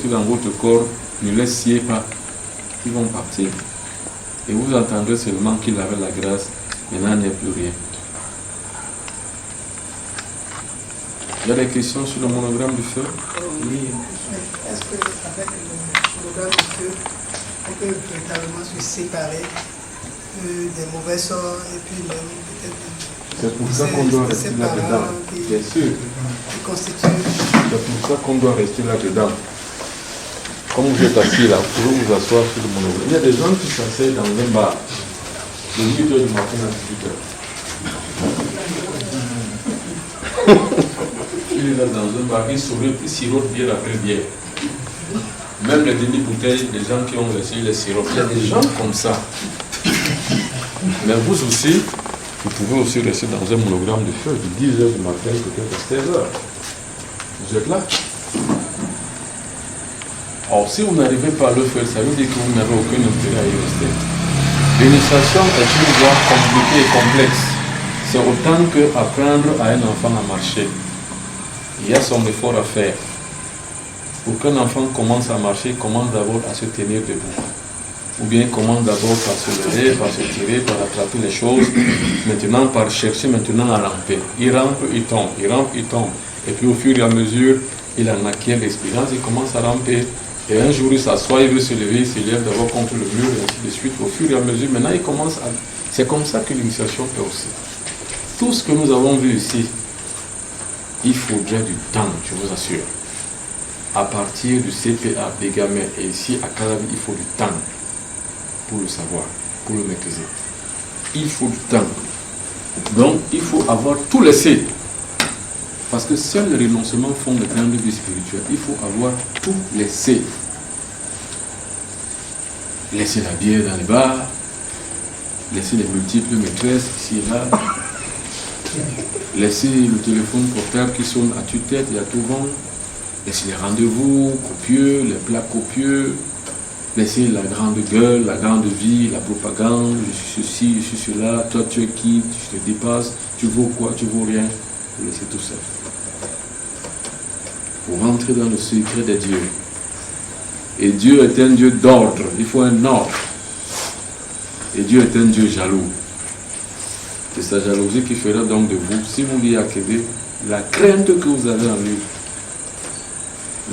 sortir dans votre corps, ne les sciez pas. Ils vont partir. Et vous entendrez seulement qu'il avait la grâce, maintenant il n'y a plus rien. Il y a des questions sur le monogramme du feu? Oui. Est-ce qu'avec le monogramme du feu, on peut véritablement se séparer des mauvais sorts et puis même peut-être... C'est pour ça qu'on doit rester là-dedans. Bien sûr. C'est pour ça qu'on doit rester là-dedans. Comme vous êtes assis là, vous pouvez vous asseoir sur le monogramme. Il y a des gens qui s'asseyent dans un bar de 8h du matin à 18h. Il est là dans un bar, il sourit, il sirote bière après bière. Même les demi-bouteilles, les gens qui ont laissé les sirops, il y a des gens comme ça. Mais vous aussi, vous pouvez aussi rester dans un monogramme de feu de 10h du matin, peut-être à 16h. Vous êtes là. Or, si vous n'arrivez pas à le faire, ça veut dire que vous n'avez aucun intérêt à y rester. L'initiation est une voie compliquée et complexe. C'est autant qu'apprendre à un enfant à marcher. Il y a son effort à faire. Pour qu'un enfant commence à marcher, il commence d'abord à se tenir debout. Ou bien il commence d'abord par se lever, par se tirer, par attraper les choses. Maintenant, par chercher maintenant à ramper. Il rampe, il tombe, il rampe, il tombe. Et puis au fur et à mesure, il en acquiert l'expérience, il commence à ramper. Et un jour, il s'assoit, il veut se lever, il se lève d'abord contre le mur, et ainsi de suite. Au fur et à mesure, maintenant, il commence à... C'est comme ça que l'initiation est aussi. Tout ce que nous avons vu ici, il faudrait du temps, je vous assure. À partir du CPA, Bégamé, et ici à Calavi, il faut du temps pour le savoir, pour le maîtriser. Il faut du temps. Donc, il faut avoir tout laissé. Parce que seuls les renoncements font de grandes vies spirituelles. Il faut avoir tout laissé. Laisser la bière dans les bars, laisser les multiples maîtresses ici et là, laisser le téléphone portable qui sonne à tue-tête et à tout vent, laisser les rendez-vous copieux, les plats copieux, laisser la grande gueule, la grande vie, la propagande, je suis ceci, je suis cela, toi tu es qui, tu te dépasses, tu vaux quoi, tu vaux rien, faut laisser tout ça. Pour rentrer dans le secret de Dieu. Et Dieu est un Dieu d'ordre, il faut un ordre. Et Dieu est un Dieu jaloux. C'est sa jalousie qui fera donc de vous, si vous y accédez, la crainte que vous avez en lui.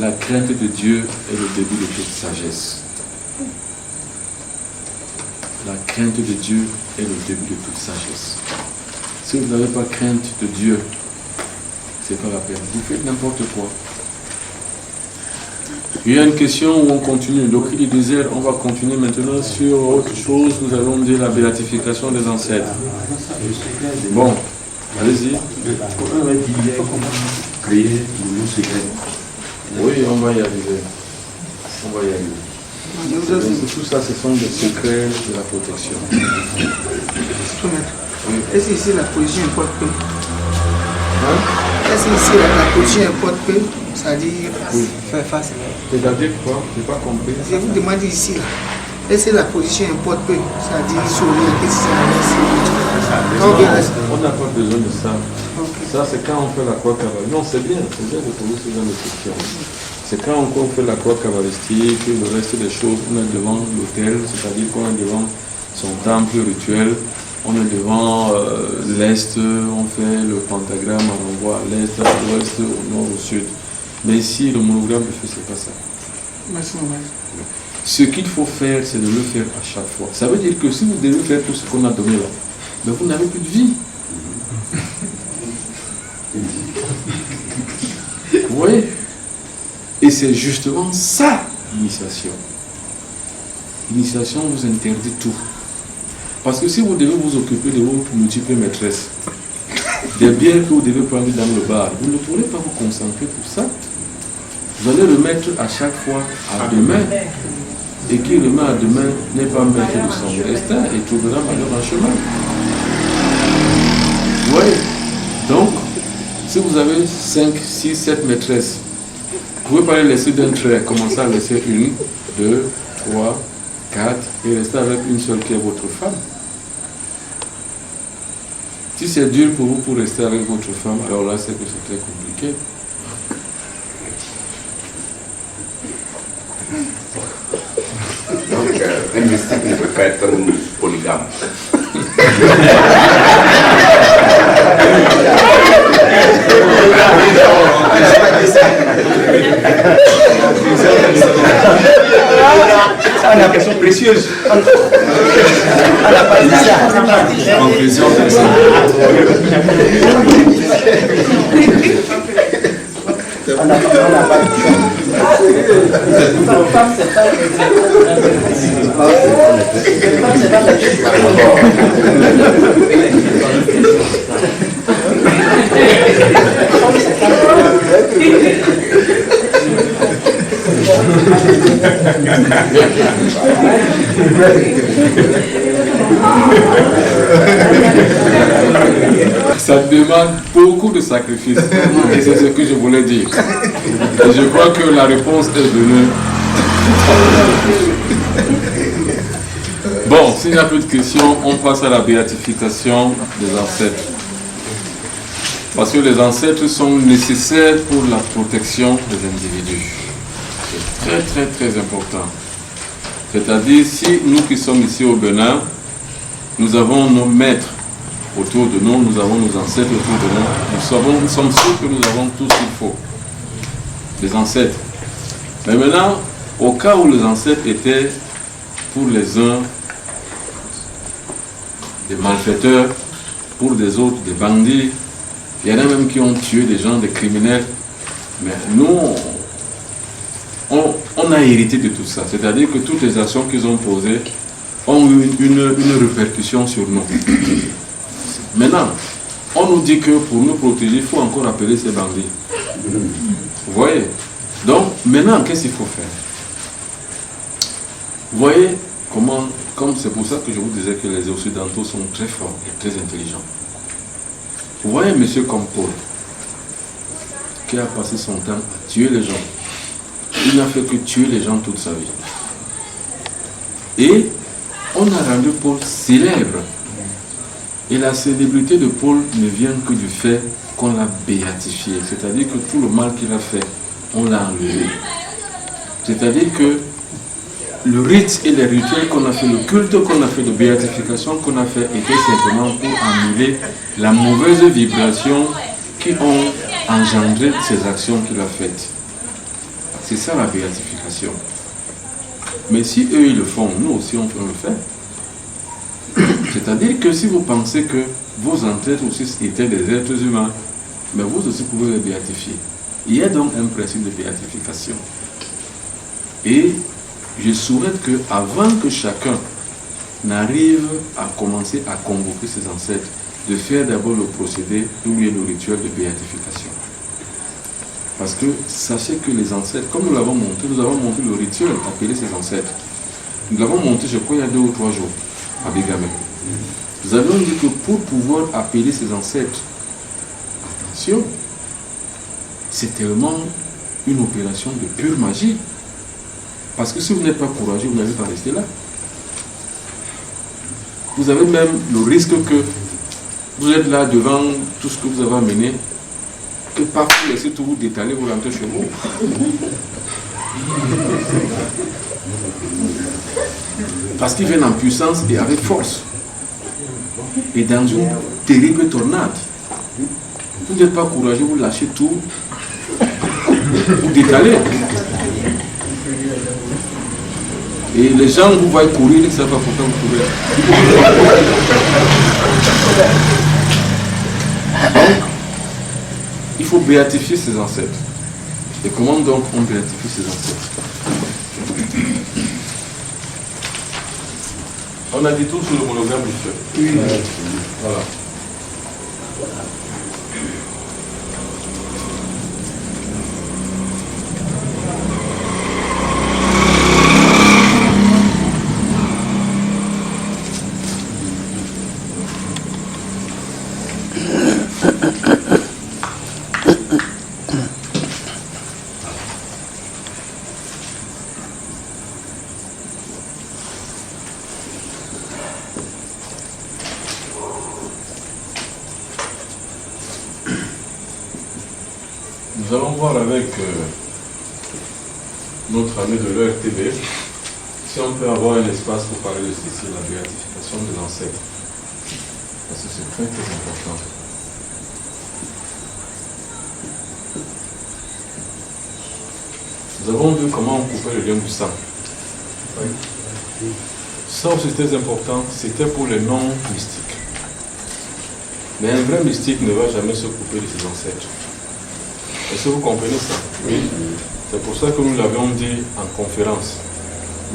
La crainte de Dieu est le début de toute sagesse. La crainte de Dieu est le début de toute sagesse. Si vous n'avez pas crainte de Dieu, c'est pas la peine. Vous faites n'importe quoi. Il y a une question où on continue. Le cri du désert, on va continuer maintenant sur autre chose. Nous allons dire la béatification des ancêtres. Bon, allez-y. Créer le nouveau secret. Oui, on va y arriver. On va y arriver. Tout ça, ce sont des secrets de la protection. Oui. Est-ce que ici la position importe peu? Est-ce que ici la position importe peu? C'est-à-dire faire face. C'est-à-dire quoi? Je n'ai pas compris. Je vous demande ici, est-ce que la position importe peu? C'est-à-dire sourire, qu'est-ce que c'est? On n'a pas besoin de ça. Okay. Ça, c'est quand on fait la croix cabalistique. Non, c'est bien de poser ce genre de questions. C'est quand on fait la croix cabalistique, le reste des choses, on est devant l'autel, c'est-à-dire qu'on est devant son temple rituel, on est devant l'est, on fait le pentagramme, on voit à l'est, à l'ouest, au nord, au sud. Mais ici, le monogramme de feu, c'est pas ça. Merci. Ce qu'il faut faire, c'est de le faire à chaque fois. Ça veut dire que si vous devez faire tout ce qu'on a donné là, mais vous n'avez plus de vie. Vous voyez? Et c'est justement ça, l'initiation. L'initiation vous interdit tout. Parce que si vous devez vous occuper de vos multiples maîtresses, des bières que vous devez prendre dans le bar, vous ne pourrez pas vous concentrer pour ça. Vous allez remettre à chaque fois à demain. Et qui remet à demain n'est pas maître de son destin et trouvera malheur en chemin. Vous voyez? Donc, si vous avez 5, 6, 7 maîtresses, vous ne pouvez pas les laisser d'un trait, commencer à laisser 1, 2, 3, 4 et rester avec une seule qui est votre femme. Si c'est dur pour vous pour rester avec votre femme, alors là c'est que c'est très compliqué. Donc, un mystique ne peut pas être un polygame. Ça, une impression précieuse. On n'a pas dit ça. Conclusion, On n'a pas dit ça demande beaucoup de sacrifices. Et c'est ce que je voulais dire. Et je crois que la réponse est donnée. Bon, s'il n'y a plus de questions, on passe à la béatification des ancêtres. Parce que les ancêtres sont nécessaires pour la protection des individus. C'est très très très important. C'est-à-dire, si nous qui sommes ici au Bénin, nous avons nos maîtres autour de nous, nous avons nos ancêtres autour de nous, nous sommes sûrs que nous avons tout ce qu'il faut. Les ancêtres. Mais maintenant, au cas où les ancêtres étaient pour les uns des malfaiteurs, pour des autres des bandits, il y en a même qui ont tué des gens, des criminels, mais nous, on a hérité de tout ça. C'est-à-dire que toutes les actions qu'ils ont posées ont eu une répercussion sur nous. Maintenant, on nous dit que pour nous protéger, il faut encore appeler ces bandits. Vous voyez? Donc, maintenant, qu'est-ce qu'il faut faire? Vous voyez comment, comme c'est pour ça que je vous disais que les Occidentaux sont très forts et très intelligents. Vous voyez un monsieur comme Paul, qui a passé son temps à tuer les gens. Il n'a fait que tuer les gens toute sa vie. Et on a rendu Paul célèbre. Et la célébrité de Paul ne vient que du fait qu'on l'a béatifié. C'est-à-dire que tout le mal qu'il a fait, on l'a enlevé. C'est-à-dire que le rite et les rituels qu'on a fait, le culte qu'on a fait, de béatification qu'on a fait, était simplement pour annuler la mauvaise vibration qui ont engendré ces actions qu'il a faites. C'est ça la béatification. Mais si eux ils le font, nous aussi on peut le faire. C'est-à-dire que si vous pensez que vos ancêtres aussi étaient des êtres humains, mais vous aussi pouvez les béatifier. Il y a donc un principe de béatification. Et je souhaite qu'avant que chacun n'arrive à commencer à convoquer ses ancêtres, de faire d'abord le procédé ou le rituel de béatification. Parce que sachez que les ancêtres, comme nous l'avons monté, nous avons monté le rituel d'appeler ses ancêtres. Nous l'avons monté, je crois, il y a 2 ou 3 jours, à Bigamé. Nous avons dit que pour pouvoir appeler ses ancêtres, attention, c'est tellement une opération de pure magie. Parce que si vous n'êtes pas courageux, vous n'allez pas rester là. Vous avez même le risque que vous êtes là devant tout ce que vous avez amené, que parfois vous laissez tout vous détaler, vous rentrez chez vous. Parce qu'ils viennent en puissance et avec force. Et dans une terrible tornade. Vous n'êtes pas courageux, vous lâchez tout, vous détalez. Et les gens vous voient courir, ils ne savent pas pourquoi vous courez. Donc, il faut béatifier ses ancêtres. Et comment donc on béatifie ses ancêtres? On a dit tout sur le monogramme du feu. Oui. Voilà. Nous allons voir avec notre ami de l'ERTB, si on peut avoir un espace pour parler de ceci, la béatification de l'ancêtre. Parce que c'est très très important. Nous avons vu comment on coupait le lien du sang. Ça aussi c'est très important, c'était pour les non-mystiques. Mais un vrai mystique ne va jamais se couper de ses ancêtres. Est-ce que vous comprenez ça? Oui. C'est pour ça que nous l'avions dit en conférence.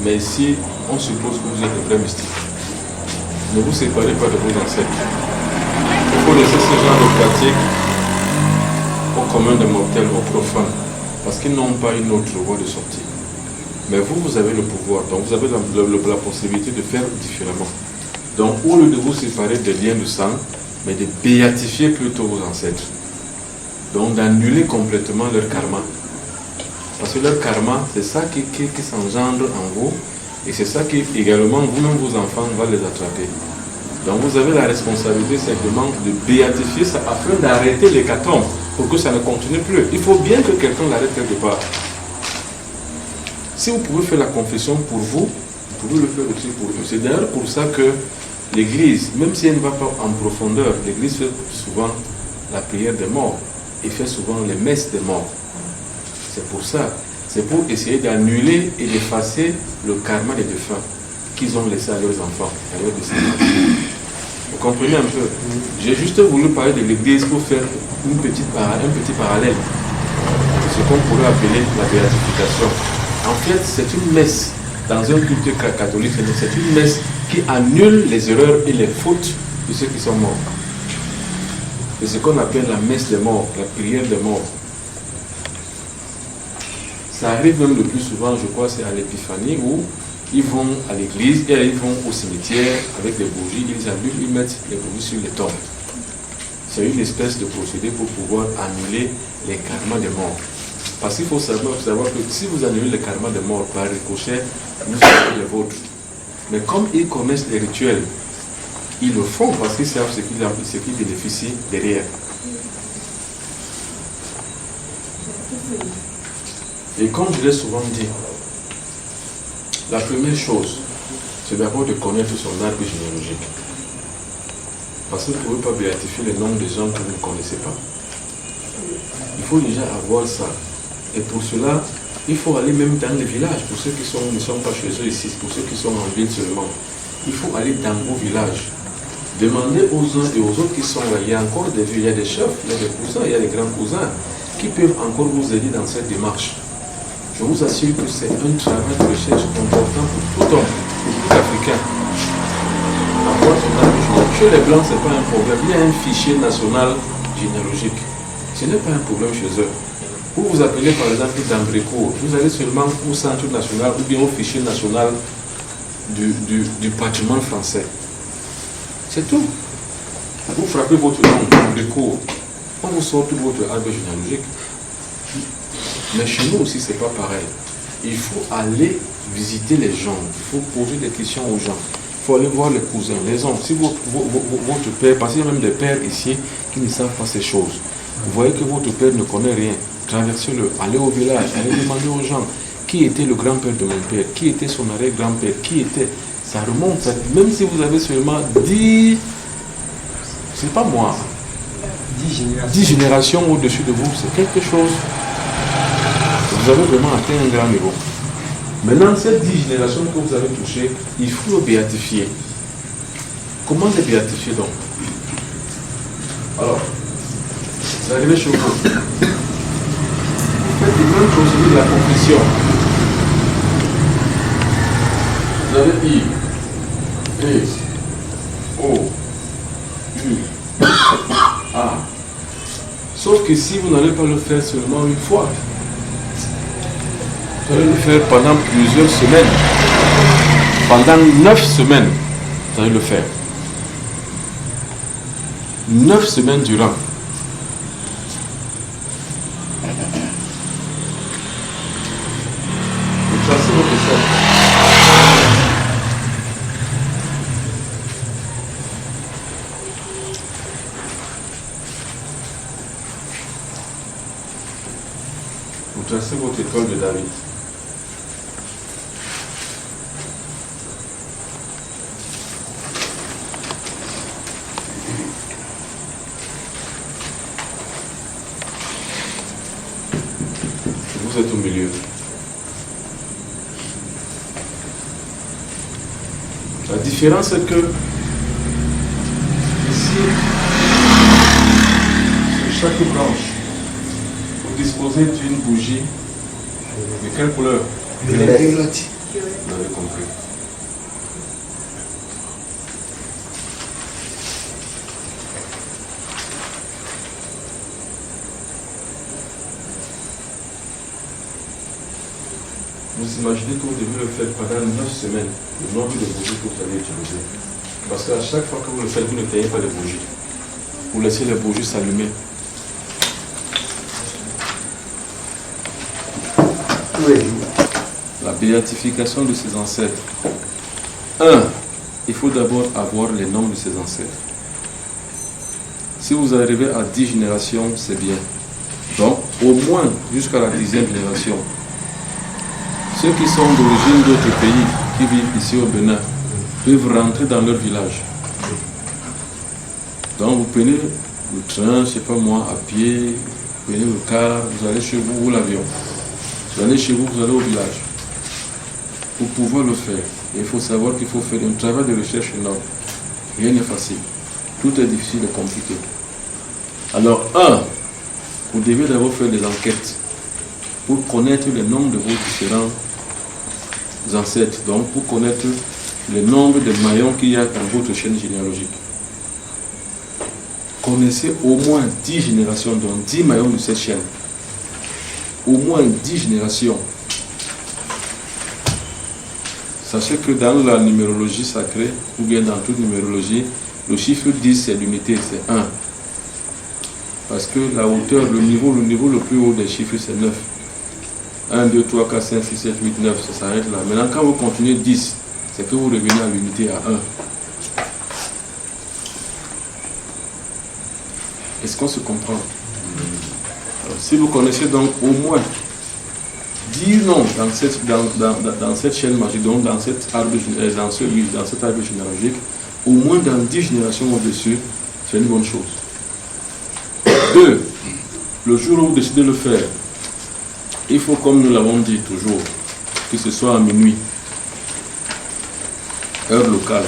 Mais ici, on suppose que vous êtes un vrai mystique. Ne vous séparez pas de vos ancêtres. Il faut laisser ce genre de pratique au commun des mortels, aux profanes, parce qu'ils n'ont pas une autre voie de sortie. Mais vous, vous avez le pouvoir, donc vous avez la possibilité de faire différemment. Donc, au lieu de vous séparer des liens de sang, mais de béatifier plutôt vos ancêtres. Donc, d'annuler complètement leur karma. Parce que leur karma, c'est ça qui s'engendre en vous, et c'est ça qui, également, vous-même, vos enfants, va les attraper. Donc, vous avez la responsabilité simplement de béatifier ça afin d'arrêter l'hécatombe, pour que ça ne continue plus. Il faut bien que quelqu'un l'arrête quelque part. Si vous pouvez faire la confession pour vous, vous pouvez le faire aussi pour eux. C'est d'ailleurs pour ça que l'Église, même si elle ne va pas en profondeur, l'Église fait souvent la prière des morts et fait souvent les messes des morts. C'est pour ça. C'est pour essayer d'annuler et d'effacer le karma des défunts qu'ils ont laissé à leurs enfants, à leurs descendants. Vous comprenez un peu? J'ai juste voulu parler de l'Église pour faire un petit parallèle. Ce qu'on pourrait appeler la béatification. En fait, c'est une messe dans un culte catholique, c'est une messe qui annule les erreurs et les fautes de ceux qui sont morts. C'est ce qu'on appelle la messe des morts, la prière des morts. Ça arrive même le plus souvent, je crois, c'est à l'épiphanie où ils vont à l'église et ils vont au cimetière avec des bougies, ils allument, ils mettent les bougies sur les tombes. C'est une espèce de procédé pour pouvoir annuler les karmas des morts. Parce qu'il faut savoir que si vous annulez le karma des morts par ricochet, vous savez les vôtres. Mais comme ils connaissent les rituels, ils le font parce qu'ils savent ce qu'ils bénéficient derrière. Et comme je l'ai souvent dit, la première chose, c'est d'abord de connaître son arbre généalogique. Parce que vous ne pouvez pas béatifier les noms des gens que vous ne connaissez pas. Il faut déjà avoir ça. Et pour cela, il faut aller même dans les villages, pour ceux qui ne sont pas chez eux ici, pour ceux qui sont en ville seulement. Il faut aller dans vos villages. Demandez aux uns et aux autres qui sont là. Il y a encore des vieux, il y a des chefs, il y a des cousins, il y a des grands cousins qui peuvent encore vous aider dans cette démarche. Je vous assure que c'est un travail de recherche important pour tout homme, pour tout Africain. Avoir son arbre généalogique. Chez les Blancs, ce n'est pas un problème. Il y a un fichier national généalogique. Ce n'est pas un problème chez eux. Vous vous appelez par exemple d'Ambrécourt, vous allez seulement au centre national ou bien au fichier national du patrimoine français. C'est tout. Vous frappez votre nom d'Ambrécourt, on vous sort tout votre arbre généalogique. Mais chez nous aussi, ce n'est pas pareil. Il faut aller visiter les gens, il faut poser des questions aux gens. Il faut aller voir les cousins, les oncles. Si votre père, parce qu'il y a même des pères ici qui ne savent pas ces choses. Vous voyez que votre père ne connaît rien. Traversez-le, allez au village, allez demander aux gens qui était le grand-père de mon père, qui était son arrière-grand-père, qui était. Ça remonte, même si vous avez seulement 10, c'est pas moi, 10 générations au-dessus de vous, c'est quelque chose. Vous avez vraiment atteint un grand niveau. Maintenant, ces 10 générations que vous avez touchées, il faut les béatifier. Comment les béatifier donc? Alors, c'est arrivé chez vous. Vous faites une même procédure de la confession. Vous avez I, E, O, U, A. Sauf que si vous n'allez pas le faire seulement une fois, vous allez le faire pendant plusieurs semaines. Pendant 9 semaines, vous allez le faire. 9 semaines durant. Vous tracez votre cercle. Vous tracez votre étoile de David. milieu. La différence est que ici, sur chaque branche, vous disposez d'une bougie de quelle couleur? Violette. Vous avez compris. Vous imaginez que vous devez le faire pendant 9 semaines, le nombre de bougies que vous allez utiliser. Parce qu'à chaque fois que vous le faites, vous ne payez pas les bougies. Vous laissez les bougies s'allumer. La béatification de ses ancêtres. 1. Il faut d'abord avoir les noms de ses ancêtres. Si vous arrivez à 10 générations, c'est bien. Donc, au moins jusqu'à la 10e génération, ceux qui sont d'origine d'autres pays, qui vivent ici au Bénin, peuvent rentrer dans leur village. Donc vous prenez le train, je ne sais pas moi, à pied, vous prenez le car, vous allez chez vous ou l'avion. Vous allez chez vous, vous allez au village. Pour pouvoir le faire, il faut savoir qu'il faut faire un travail de recherche énorme. Rien n'est facile. Tout est difficile et compliqué. Alors, vous devez d'abord faire des enquêtes pour connaître le nombre de vos différents ancêtres, donc pour connaître le nombre de maillons qu'il y a dans votre chaîne généalogique. Connaissez au moins 10 générations, donc 10 maillons de cette chaîne. Au moins 10 générations. Sachez que dans la numérologie sacrée, ou bien dans toute numérologie, le chiffre 10 c'est l'unité, c'est 1. Parce que la hauteur, le niveau le plus haut des chiffres c'est 9. 1, 2, 3, 4, 5, 6, 7, 8, 9, ça s'arrête là. Maintenant, quand vous continuez 10, c'est que vous revenez à l'unité à 1. Est-ce qu'on se comprend? Alors, si vous connaissez donc au moins 10 noms dans cette chaîne magique, donc dans cet arbre généalogique, au moins dans 10 générations au-dessus, c'est une bonne chose. 2. Le jour où vous décidez de le faire, il faut, comme nous l'avons dit toujours, que ce soit à minuit, heure locale.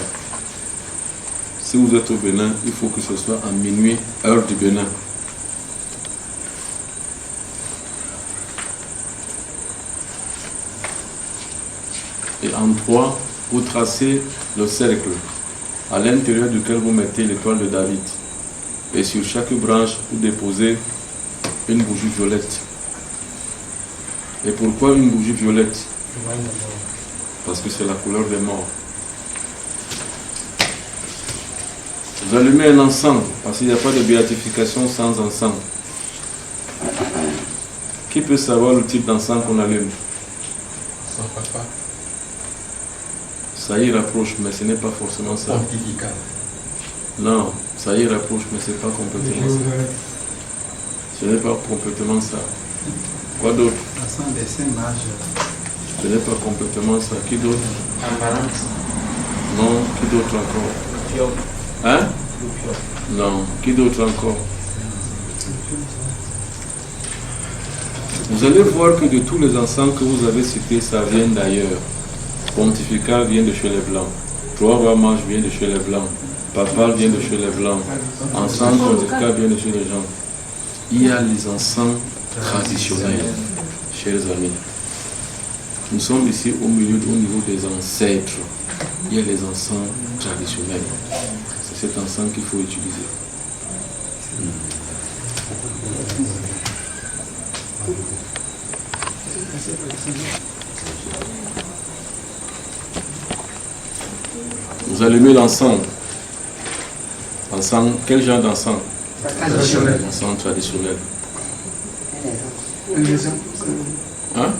Si vous êtes au Bénin, il faut que ce soit à minuit, heure du Bénin. Et en 3, vous tracez le cercle à l'intérieur duquel vous mettez l'étoile de David. Et sur chaque branche, vous déposez une bougie violette. Et pourquoi une bougie violette? Parce que c'est la couleur des morts. Vous allumez un encens, parce qu'il n'y a pas de béatification sans encens. Qui peut savoir le type d'encens qu'on allume? Son papa. Ça y rapproche, mais ce n'est pas forcément ça. Pontifical. Non, ça y rapproche, mais ce n'est pas complètement ça. Ce n'est pas complètement ça. Quoi d'autre? L'encens des saints mages. Ce n'est pas complètement ça. Qui d'autre? Amaranth. Non, qui d'autre encore? Hein? Non, qui d'autre encore? Vous allez voir que de tous les encens que vous avez cités, ça vient d'ailleurs. Pontifical vient de chez les Blancs. Trois rois mages vient de chez les Blancs. Papal vient de chez les Blancs. Encens pontifical vient de chez les gens. Il y a les encens traditionnels, chers amis. Nous sommes ici au niveau des ancêtres. Il y a les encens traditionnels. C'est cet encens qu'il faut utiliser. Vous allumez l'encens. Encens, quel genre d'encens? Traditionnel. Encens traditionnel. Hein?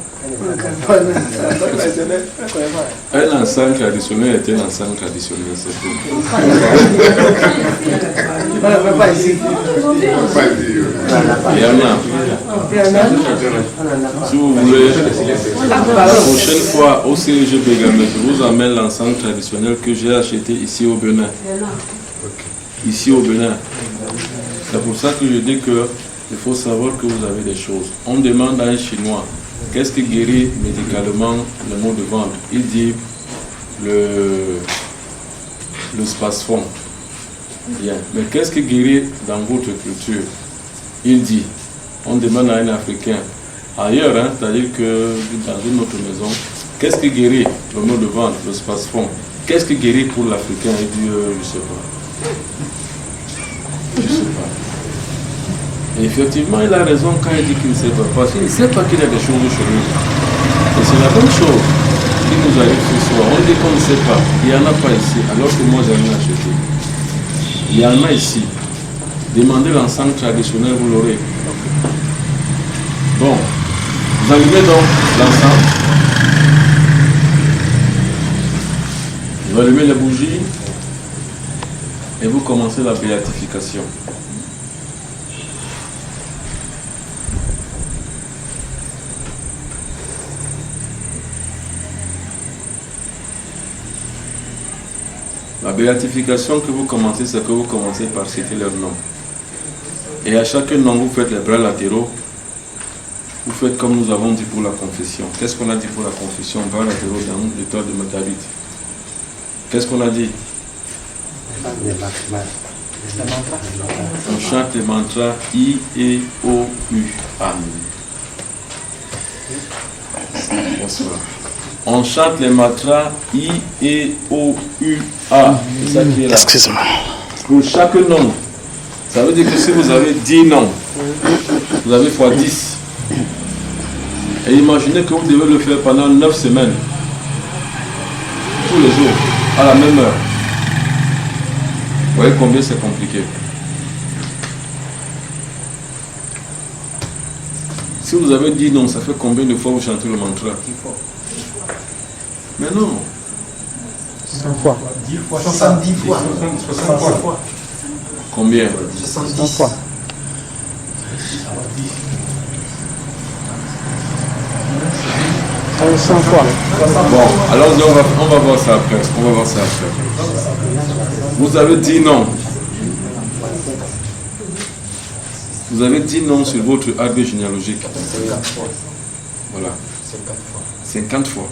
Un encens traditionnel est un encens traditionnel, c'est tout. Il y en a. Si vous voulez, la prochaine fois au CEG Bégamé, je vous amène l'encens traditionnel que j'ai acheté ici au Bénin. Ici au Bénin. C'est pour ça que je dis que il faut savoir que vous avez des choses. On demande à un Chinois Qu'est-ce qui guérit médicalement le mot de ventre? Il dit le spasfon. Bien. Mais qu'est-ce qui guérit dans votre culture? Il dit, on demande à un Africain, ailleurs, hein, c'est-à-dire que dans une autre maison, qu'est-ce qui guérit le mot de ventre, le spasfon? Qu'est-ce qui guérit pour l'Africain? Il dit, je ne sais pas. Je ne sais pas. Et effectivement, il a raison quand il dit qu'il ne sait pas. Parce qu'il ne sait pas qu'il y a des choses chez lui. Et c'est la même chose qui nous arrive ce soir. On dit qu'on ne sait pas. Il n'y en a pas ici, alors que moi j'en ai acheté. Il y en a ici. Demandez l'encens traditionnel, vous l'aurez. Bon, vous allumez donc l'encens. Vous allumez les bougies et vous commencez la béatification. La béatification que vous commencez, c'est que vous commencez par citer leur nom. Et à chaque nom, vous faites les bras latéraux. Vous faites comme nous avons dit pour la confession. Qu'est-ce qu'on a dit pour la confession? Bras latéraux dans l'état de David. Qu'est-ce qu'on a dit? On chante les mantras I, E, O, U, A. Bonsoir. On chante les mantras I, E, O, U, A. C'est ça qui est là. Excuse-moi. Pour chaque nom. Ça veut dire que si vous avez 10 noms, vous avez fois 10. Et imaginez que vous devez le faire pendant 9 semaines. Tous les jours, à la même heure. Vous voyez combien c'est compliqué. Si vous avez 10 noms, ça fait combien de fois vous chantez le mantra? 10 fois. Mais non. 100 fois. 10 fois. 70 fois. 60 fois. Combien? 100 fois. 100 fois. Bon, alors on va voir ça après. On va voir ça après. Vous avez 10 noms. Vous avez 10 noms sur votre arbre généalogique. 50 fois. Voilà. 50 fois. 50 fois.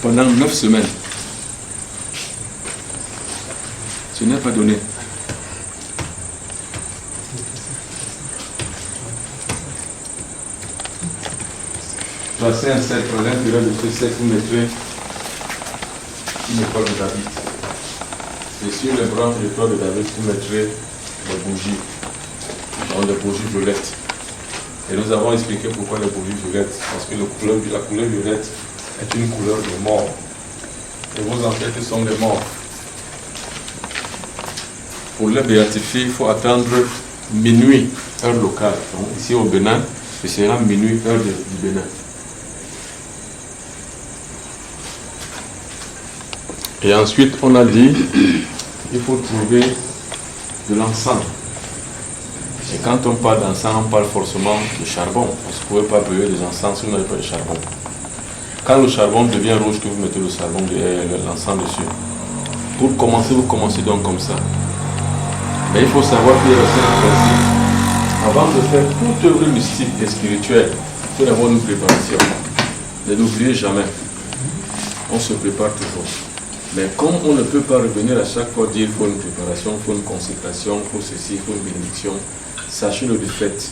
Pendant 9 semaines. Ce n'est pas donné. Passez un cercle, l'intérieur de ce cercle, vous mettrez une étoile de David. Et sur les branches de l'étoile de David, vous mettrez des bougies, donc des bougies violettes. Et nous avons expliqué pourquoi les bougies violettes, parce que la couleur violette est une couleur de mort. Et vos ancêtres sont des morts. Pour les béatifier, il faut attendre minuit, heure locale. Donc ici au Bénin, ce sera minuit, heure du Bénin. Et ensuite, on a dit, il faut trouver de l'encens. Et quand on parle d'encens, on parle forcément de charbon. Parce que vous ne pouvez pas brûler des encens si vous n'avez pas de charbon. Quand le charbon devient rouge, que vous mettez le charbon, l'encens dessus. Pour commencer, vous commencez donc comme ça. Mais il faut savoir qu'il y a aussi un principe. Avant de faire toute œuvre mystique et spirituelle, il faut avoir une préparation. Ne l'oubliez jamais. On se prépare toujours. Mais comme on ne peut pas revenir à chaque fois dire qu'il faut une préparation, il faut une consécration, il faut ceci, il faut une bénédiction, sachez-le de fait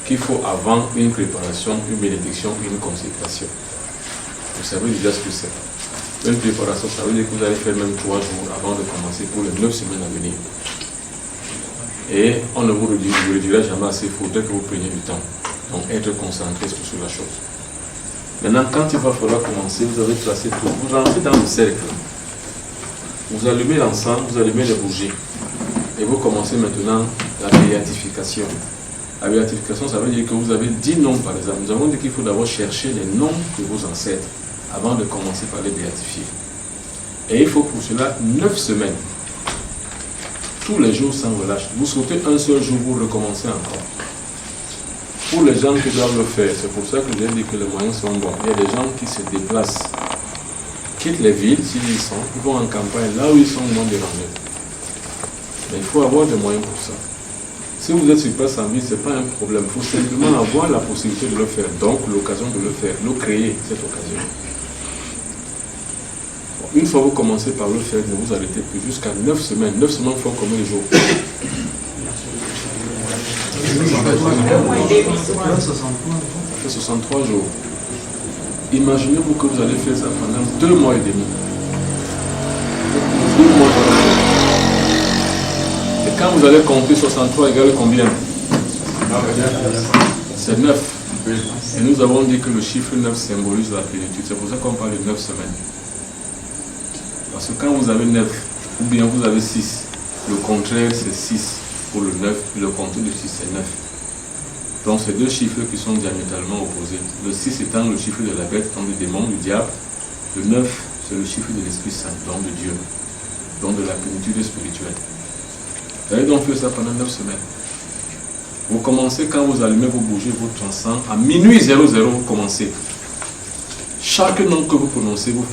qu'il faut avant une préparation, une bénédiction, une consécration. Vous savez déjà ce que c'est. Une préparation, ça veut dire que vous allez faire même 3 jours avant de commencer pour les 9 semaines à venir. Et on ne vous le dira jamais assez, il faudrait que vous preniez du temps. Donc être concentré sur la chose. Maintenant, quand il va falloir commencer, vous avez tracé tout. Vous rentrez dans le cercle. Vous allumez l'encens, vous allumez les bougies. Et vous commencez maintenant la béatification. La béatification, ça veut dire que vous avez 10 noms par exemple. Nous avons dit qu'il faut d'abord chercher les noms de vos ancêtres avant de commencer par les béatifier. Et il faut pour cela 9 semaines. Tous les jours sans relâche. Vous sautez un seul jour, vous recommencez encore. Pour les gens qui doivent le faire, c'est pour ça que j'ai dit que les moyens sont bons. Il y a des gens qui se déplacent, quittent les villes, s'ils y sont, ils vont en campagne, là où ils sont moins dérangés. Mais il faut avoir des moyens pour ça. Si vous êtes sur place en vie, ce n'est pas un problème. Il faut simplement avoir la possibilité de le faire. Donc, l'occasion de le faire, le créer, cette occasion. Bon, une fois que vous commencez par le faire, ne vous arrêtez plus jusqu'à 9 semaines. 9 semaines font combien de jours? 63 jours. Imaginez-vous que vous allez faire ça pendant 2 mois et demi. 2 mois et demi. Et quand vous allez compter 63 égale combien? C'est 9. Et nous avons dit que le chiffre 9 symbolise la plénitude. C'est pour ça qu'on parle de 9 semaines. Parce que quand vous avez 9, ou bien vous avez 6, le contraire c'est 6 pour le 9, et le contraire de 6 c'est 9. Donc c'est deux chiffres qui sont diamétralement opposés. Le 6 étant le chiffre de la bête, donc du démon, du diable. Le 9, c'est le chiffre de l'Esprit Saint, donc de Dieu, donc de la plénitude spirituelle. Vous allez donc faire ça pendant 9 semaines. Vous commencez quand vous allumez, vous bougez votre encens. À minuit 00, vous commencez. Chaque nom que vous prononcez, vous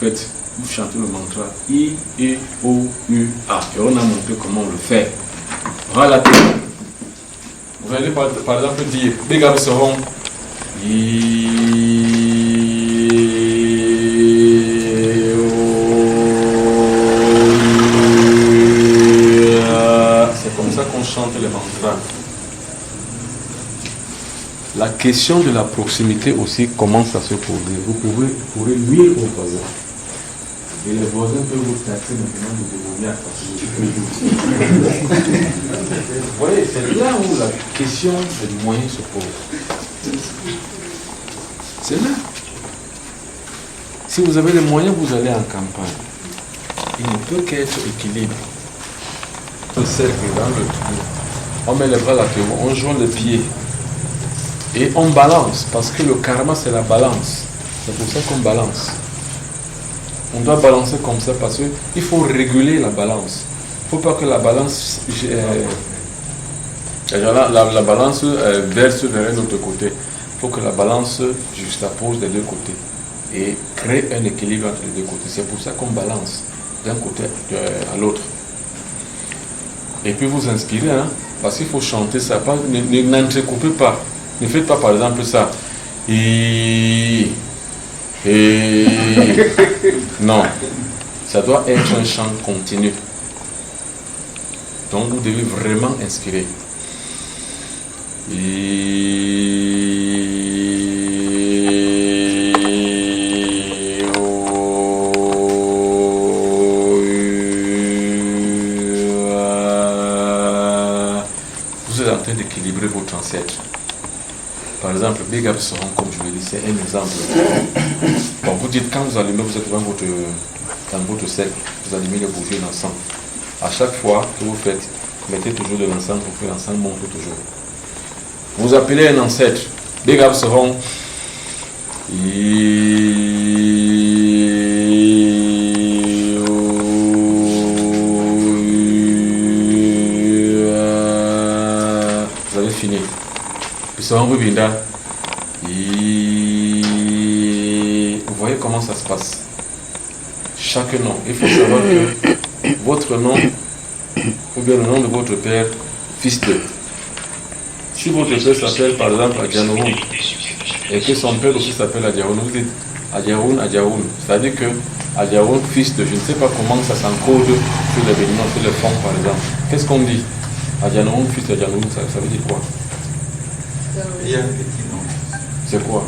chantez le mantra I, E, O, U, A. Et on a montré comment le faire. Voilà. Vous allez par exemple dire, les gars seront c'est comme ça qu'on chante les mantras. La question de la proximité aussi commence à se poser. Vous pourrez nuire aux voisins. Et les voisins peuvent vous taxer maintenant de démoniaque. Vous voyez, c'est là où la question des moyens se pose. C'est là. Si vous avez les moyens, vous allez en campagne. Il ne peut qu'être équilibre. Le cercle dans le trou. On met les bras là, on joint les pieds. Et on balance, parce que le karma c'est la balance. C'est pour ça qu'on balance. On doit balancer comme ça parce qu'il faut réguler la balance. Il ne faut pas que la balance la balance verse vers un autre côté. Il faut que la balance juxtapose des deux côtés et crée un équilibre entre les deux côtés. C'est pour ça qu'on balance d'un côté à l'autre. Et puis vous inspirez, hein, parce qu'il faut chanter ça. N'entrecoupez pas. Ne faites pas par exemple ça. Non, ça doit être un chant continu. Donc vous devez vraiment inspirer. Vous êtes en train d'équilibrer votre ancêtre. Par exemple, Big Up Soron, comme je l'ai dit, c'est un exemple. Bon, vous dites, quand vous allumez, vous êtes dans votre cercle, vous allumez les bougies l'encens. À chaque fois que vous faites, mettez toujours de l'encens pour que l'encens monte toujours. Vous appelez un ancêtre, Big Up Soron. Vous avez fini. Vous voyez comment ça se passe. Chaque nom, il faut savoir que votre nom ou bien le nom de votre père, fils de. Si votre père s'appelle par exemple Adjanoun et que son père aussi s'appelle Adjaoun, vous dites Adjaoun. C'est-à-dire que Adjaoun, fils de, je ne sais pas comment ça s'encode sur les événements, sur les fonds par exemple. Qu'est-ce qu'on dit? Adjanoun, fils d'Adjanoun, ça veut dire quoi? Il y a un petit nom. C'est quoi?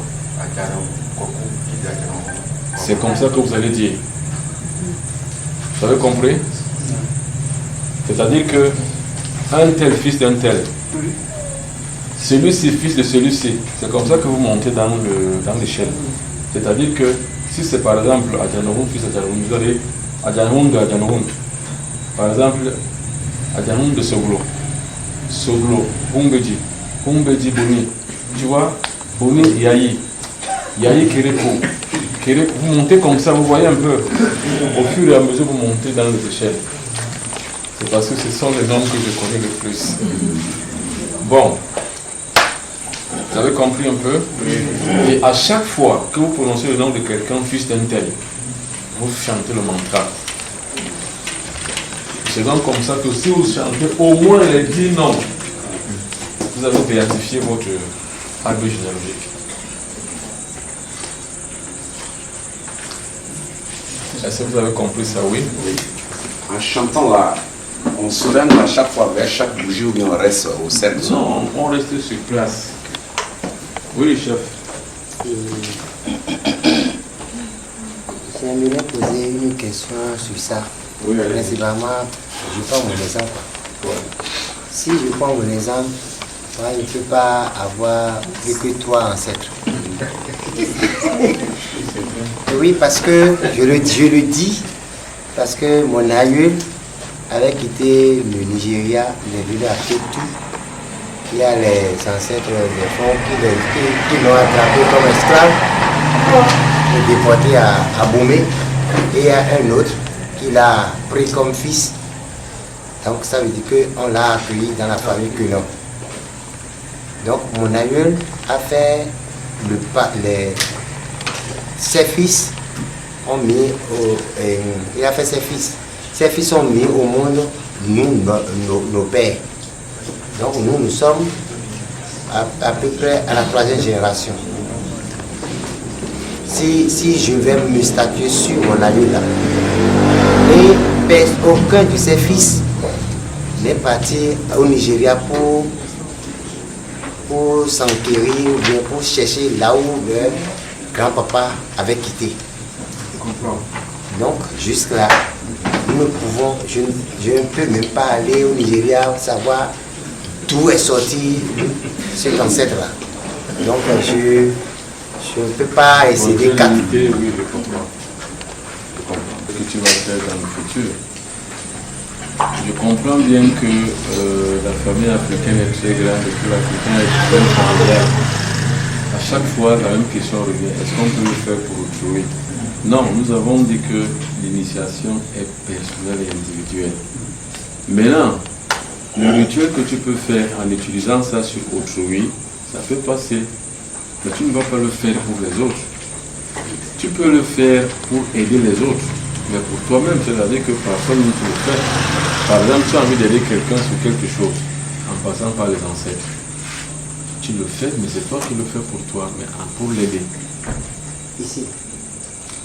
C'est comme ça que vous allez dire. Vous avez compris? C'est-à-dire que un tel fils d'un tel, celui-ci fils de celui-ci, c'est comme ça que vous montez dans l'échelle. C'est-à-dire que si c'est par exemple Adjanoun, fils d'Adjanoun, vous avez Adjanoun de Adjanoun. Par exemple, Adjanoun de Soglo, Umbeji Boni. Tu vois, Boni Yahi Kerepo. Vous montez comme ça, vous voyez un peu. Au fur et à mesure, vous montez dans les échelles. C'est parce que ce sont les noms que je connais le plus. Bon. Vous avez compris un peu? Et à chaque fois que vous prononcez le nom de quelqu'un, fils d'un tel, vous chantez le mantra. C'est donc comme ça que si vous chantez au moins les 10 noms, vous avez béatifié votre arbre généalogique. Est-ce que vous avez compris ça? Oui. Oui. En chantant là, on s'oriente à chaque fois vers chaque bougie ou bien on reste au cercle? Non, on reste sur place. Oui, chef. J'aimerais poser une question sur ça. Oui, allez-y. Principalement, je prends mon exemple. Ouais. Si je prends mon exemple, moi, je ne peux pas avoir plus que 3 ancêtres. Oui, parce que je le dis, parce que mon aïeul avait quitté le Nigeria, il est venu à Kétou. Il y a les ancêtres des fonds qui l'ont attrapé comme esclave et déporté à Bomé. Et il y a un autre qui l'a pris comme fils. Donc ça veut dire qu'on l'a accueilli dans la famille Quenon. Donc mon aïeul a fait ses fils ont mis il a fait ses fils. Ses fils ont mis au monde nos pères. Donc nous sommes à peu près à la 3e génération. Si je vais me statuer sur mon aïeul là, et aucun de ses fils n'est parti au Nigeria pour s'enquérir ou bien pour chercher là où le grand-papa avait quitté. Donc jusque-là, je ne peux même pas aller au Nigeria savoir d'où est sorti cet ancêtre-là. Donc je ne peux pas essayer de quatre. Oui, je comprends. Je comprends ce que tu vas faire dans le futur. Je comprends bien que la famille africaine est très grande et que l'Africain est très familial. À chaque fois, la même question revient. Est-ce qu'on peut le faire pour autrui? Non, nous avons dit que l'initiation est personnelle et individuelle. Maintenant, le rituel que tu peux faire en utilisant ça sur autrui, ça peut passer. Mais tu ne vas pas le faire pour les autres. Tu peux le faire pour aider les autres. Mais pour toi-même, c'est-à-dire que personne ne peut le faire. Par exemple, tu as envie d'aider quelqu'un sur quelque chose en passant par les ancêtres. Tu le fais, mais c'est toi qui le fais pour toi, mais pour l'aider. Ici,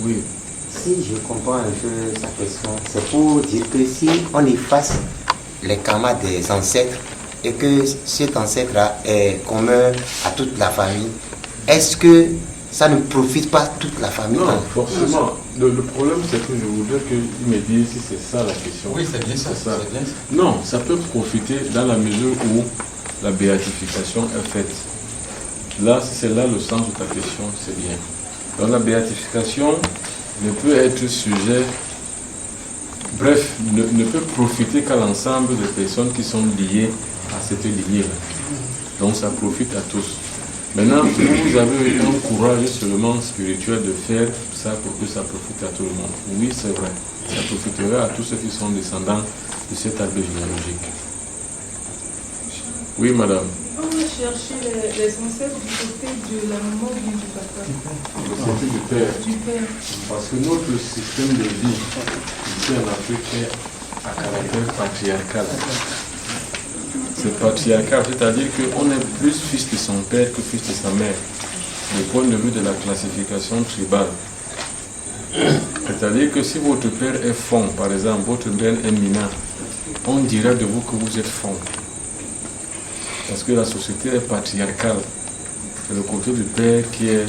Oui. si je comprends un peu sa question, c'est pour dire que si on efface les karmas des ancêtres et que cet ancêtre-là est commun à toute la famille, est-ce que ça ne profite pas toute la famille? Non, forcément. Le problème, c'est que je voudrais qu'il me dise si c'est ça la question. Oui, c'est bien ça. C'est ça. C'est bien ça. Non, ça peut profiter dans la mesure où la béatification est faite. Là, si c'est là le sens de ta question, c'est bien. Donc la béatification ne peut être sujet, bref, ne peut profiter qu'à l'ensemble des personnes qui sont liées à cette lignée-là. Donc ça profite à tous. Maintenant, vous avez un courage seulement spirituel de faire ça pour que ça profite à tout le monde. Oui, c'est vrai. Ça profiterait à tous ceux qui sont descendants de cet arbre généalogique. Oui, madame. On va chercher les ancêtres du côté de la maman ou du papa. Le côté du père. Du père. Parce que notre système de vie ici en Afrique est à caractère patriarcal. C'est patriarcal, c'est-à-dire qu'on est plus fils de son père que fils de sa mère, du point de vue de la classification tribale. C'est-à-dire que si votre père est fond, par exemple, votre mère est mina, on dira de vous que vous êtes fond. Parce que la société est patriarcale. C'est le côté du père qui est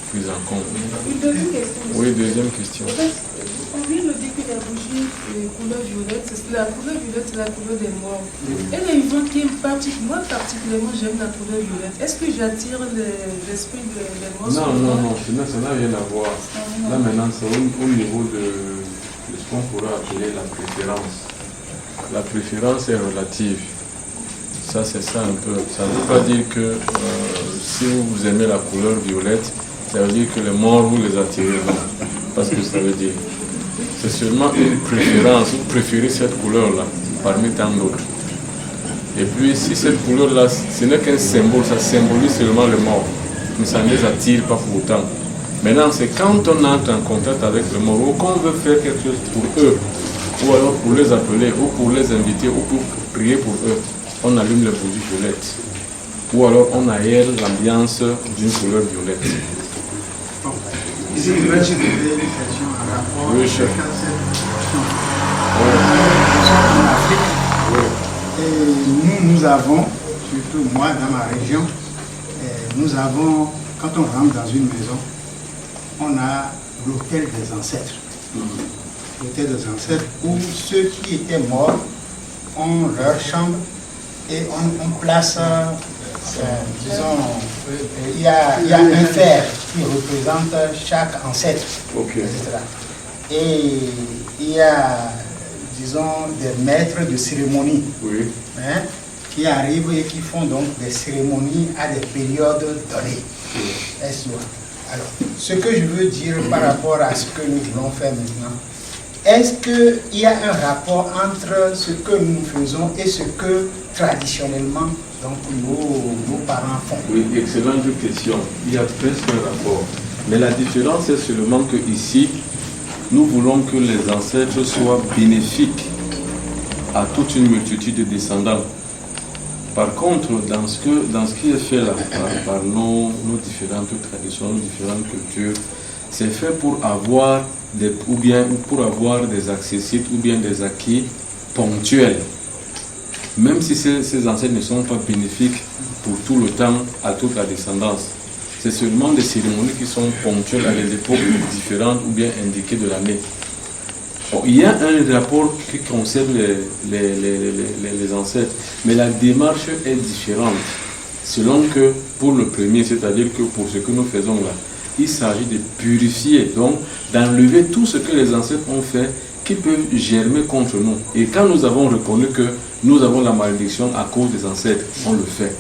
pris en compte. Une deuxième question. Oui, deuxième question. En fait, on vient de dire que la bougie de couleur violette, la couleur violette, c'est la couleur des morts. Et les vivants qui aiment moi particulièrement, j'aime la couleur violette. Est-ce que j'attire l'esprit des morts? Non, ça n'a rien à voir. Là maintenant, c'est au niveau de ce qu'on pourrait appeler la préférence. La préférence est relative. Ça, c'est ça un peu. Ça ne veut pas dire que si vous aimez la couleur violette, ça veut dire que les morts, vous les attirez. Non, pas ce que ça veut dire. C'est seulement une préférence. Vous préférez cette couleur-là parmi tant d'autres. Et puis, si cette couleur-là, ce n'est qu'un symbole, ça symbolise seulement le mort. Mais ça ne les attire pas pour autant. Maintenant, c'est quand on entre en contact avec le mort, ou qu'on veut faire quelque chose pour eux, ou alors pour les appeler, ou pour les inviter, ou pour prier pour eux, on allume les bougies violettes. ou alors on aère l'ambiance d'une couleur violette. Ici, je vais te poser une question en rapport Oui, chef. avec cette question. Ouais. En Afrique, et nous avons, surtout moi dans ma région, nous avons, quand on rentre dans une maison, on a l'hôtel des ancêtres. L'hôtel des ancêtres où ceux qui étaient morts ont leur chambre et on place, disons, il y a un fer qui représente chaque ancêtre, Ok. etc. Et il y a, disons, des maîtres de cérémonie, Oui. hein, qui arrivent et qui font donc des cérémonies à des périodes données. Est-ce que- Alors, ce que je veux dire par rapport à ce que nous voulons faire maintenant, est-ce qu'il y a un rapport entre ce que nous faisons et ce que traditionnellement donc, nos parents font? Oui, excellente question. Il y a presque un rapport. Mais la différence est seulement que ici, nous voulons que les ancêtres soient bénéfiques à toute une multitude de descendants. Par contre, dans ce qui est fait là, par nos différentes traditions, nos différentes cultures, c'est fait pour avoir pour avoir des accessibles ou bien des acquis ponctuels. Même si ces ancêtres ne sont pas bénéfiques pour tout le temps, à toute la descendance. C'est seulement des cérémonies qui sont ponctuelles à des époques différentes ou bien indiquées de l'année. Bon, il y a un rapport qui concerne les ancêtres, mais la démarche est différente. Selon que pour le premier, c'est-à-dire que pour ce que nous faisons là, il s'agit de purifier, donc d'enlever tout ce que les ancêtres ont fait qui peuvent germer contre nous. Et quand nous avons reconnu que nous avons la malédiction à cause des ancêtres, on le fait.